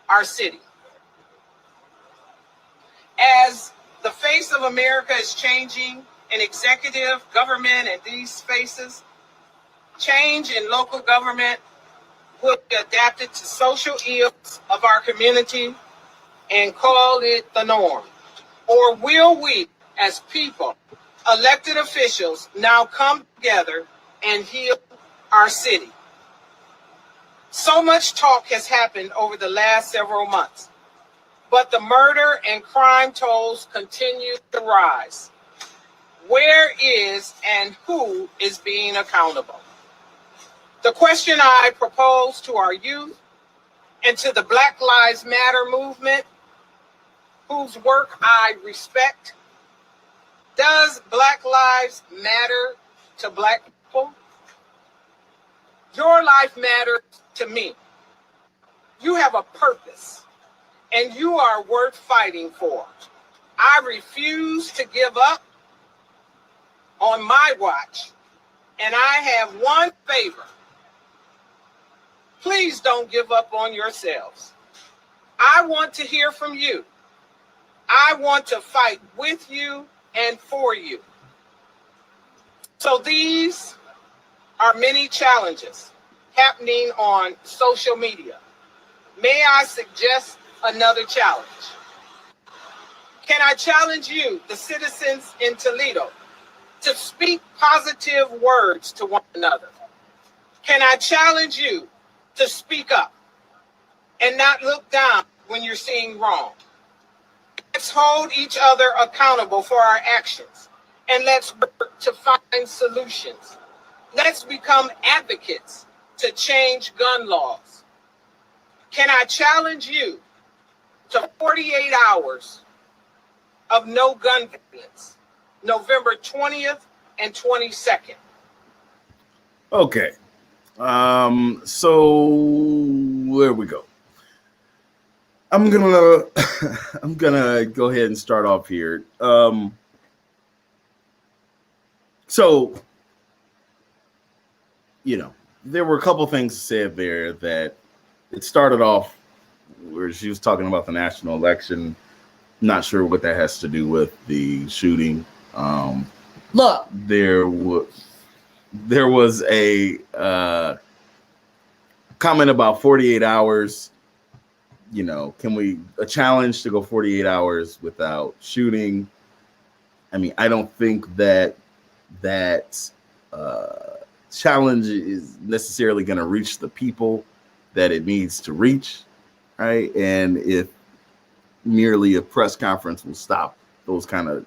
our city. As the face of America is changing in executive government and these spaces, change in local government will be adapted to social ills of our community and call it the norm. Or will we, as people, elected officials, now come together and heal our city? So much talk has happened over the last several months, but the murder and crime tolls continue to rise. Where is and who is being accountable? The question I propose to our youth and to the Black Lives Matter movement, whose work I respect, does Black lives matter to Black people? Your life matters to me. You have a purpose, and you are worth fighting for. I refuse to give up on my watch, and I have one favor. Please don't give up on yourselves. I want to hear from you. I want to fight with you and for you. So these are many challenges happening on social media. May I suggest another challenge? Can I challenge you, the citizens in Toledo, to speak positive words to one another? Can I challenge you to speak up and not look down when you're seeing wrong? Can I Let's hold each other accountable for our actions, and let's work to find solutions. Let's become advocates to change gun laws. Can I challenge you to 48 hours of no gun violence, November 20th and 22nd? Okay. So where we go? I'm gonna go ahead and start off here. So, you know, there were a couple things said there that it started off where she was talking about the national election. Not sure what that has to do with the shooting. Look, there was a comment about 48 hours. You know, a challenge to go 48 hours without shooting? I mean, I don't think that challenge is necessarily going to reach the people that it needs to reach, right? And if merely a press conference will stop that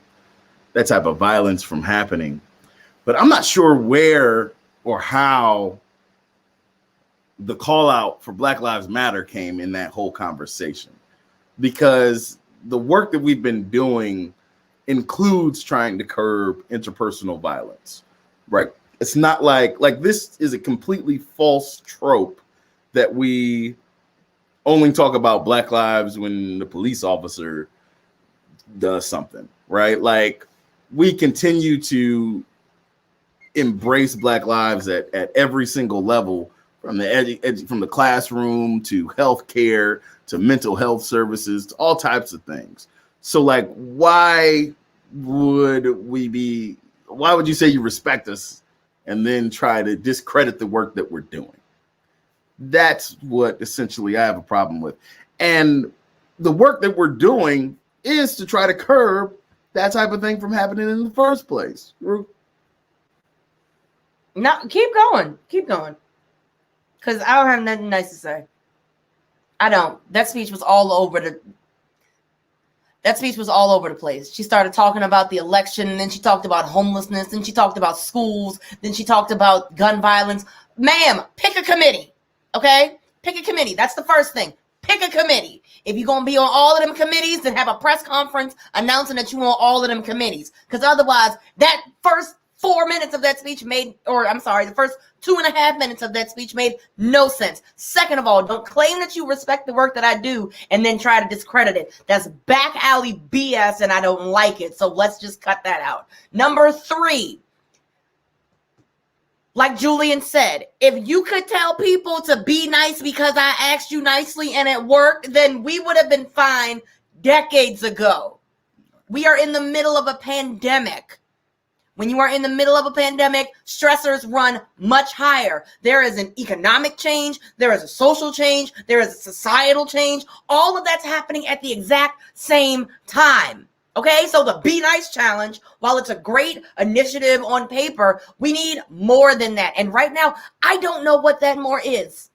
type of violence from happening. But I'm not sure where or how the call out for Black Lives Matter came in that whole conversation, because the work that we've been doing includes trying to curb interpersonal violence, right? It's not like this is a completely false trope that we only talk about Black lives when the police officer does something, right? Like, we continue to embrace Black lives at every single level, from the classroom to healthcare to mental health services to all types of things. So, like, why would you say you respect us and then try to discredit the work that we're doing? That's what essentially I have a problem with. And the work that we're doing is to try to curb that type of thing from happening in the first place. No, keep going. Because I don't have nothing nice to say. I don't. That speech was all over the place. She started talking about the election, and then she talked about homelessness, then she talked about schools, then she talked about gun violence. Ma'am, pick a committee, okay? Pick a committee. That's the first thing. Pick a committee. If you're going to be on all of them committees, then have a press conference announcing that you're on all of them committees. Because otherwise, that first 4 minutes of that speech the first 2.5 minutes of that speech made no sense. Second of all, don't claim that you respect the work that I do and then try to discredit it. That's back alley BS, and I don't like it. So let's just cut that out. Number 3, like Julian said, if you could tell people to be nice because I asked you nicely and it worked, then we would have been fine decades ago. We are in the middle of a pandemic. When you are in the middle of a pandemic, stressors run much higher. There is an economic change. There is a social change. There is a societal change. All of that's happening at the exact same time. Okay, so the Be Nice Challenge, while it's a great initiative on paper, we need more than that. And right now, I don't know what that more is.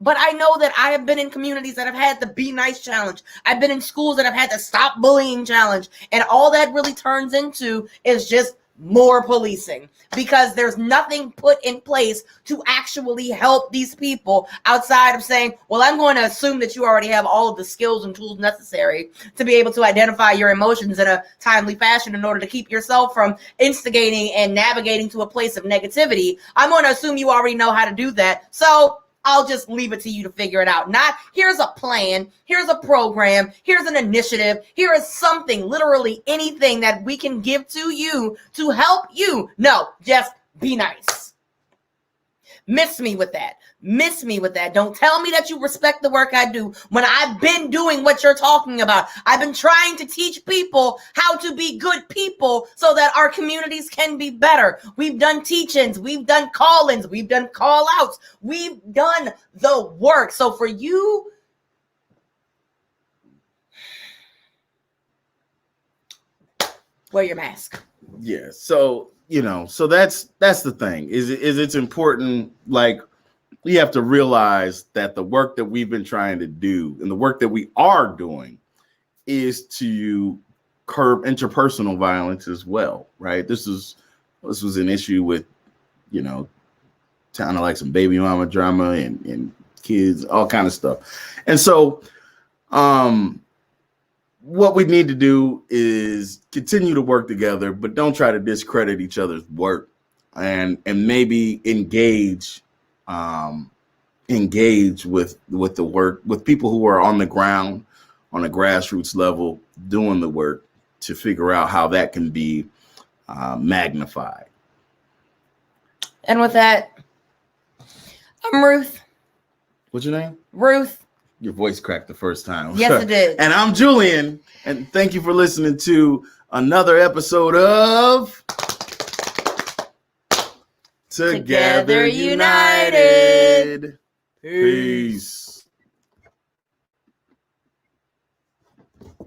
But I know that I have been in communities that have had the Be Nice Challenge. I've been in schools that have had the Stop Bullying Challenge. And all that really turns into is just more policing, because there's nothing put in place to actually help these people outside of saying, well, I'm going to assume that you already have all of the skills and tools necessary to be able to identify your emotions in a timely fashion in order to keep yourself from instigating and navigating to a place of negativity. I'm going to assume you already know how to do that. So I'll just leave it to you to figure it out. Not here's a plan, here's a program, here's an initiative, here is something, literally anything that we can give to you to help you. No, just be nice. Miss me with that. Don't tell me that you respect the work I do when I've been doing what you're talking about. I've been trying to teach people how to be good people so that our communities can be better. We've done teach-ins, we've done call-ins, we've done call-outs, we've done the work. So for you, wear your mask. Yeah, so so that's the thing. Is it's important. Like, we have to realize that the work that we've been trying to do and the work that we are doing is to curb interpersonal violence as well, right? This was an issue with, you know, kind of like some baby mama drama and kids, all kind of stuff. And so what we need to do is continue to work together, but don't try to discredit each other's work, and maybe engage with the work, with people who are on the ground, on a grassroots level, doing the work, to figure out how that can be magnified. And with that, I'm Ruth. What's your name? Ruth. Your voice cracked the first time. Yes, it did. And I'm Julian, and thank you for listening to another episode of Together United. Peace.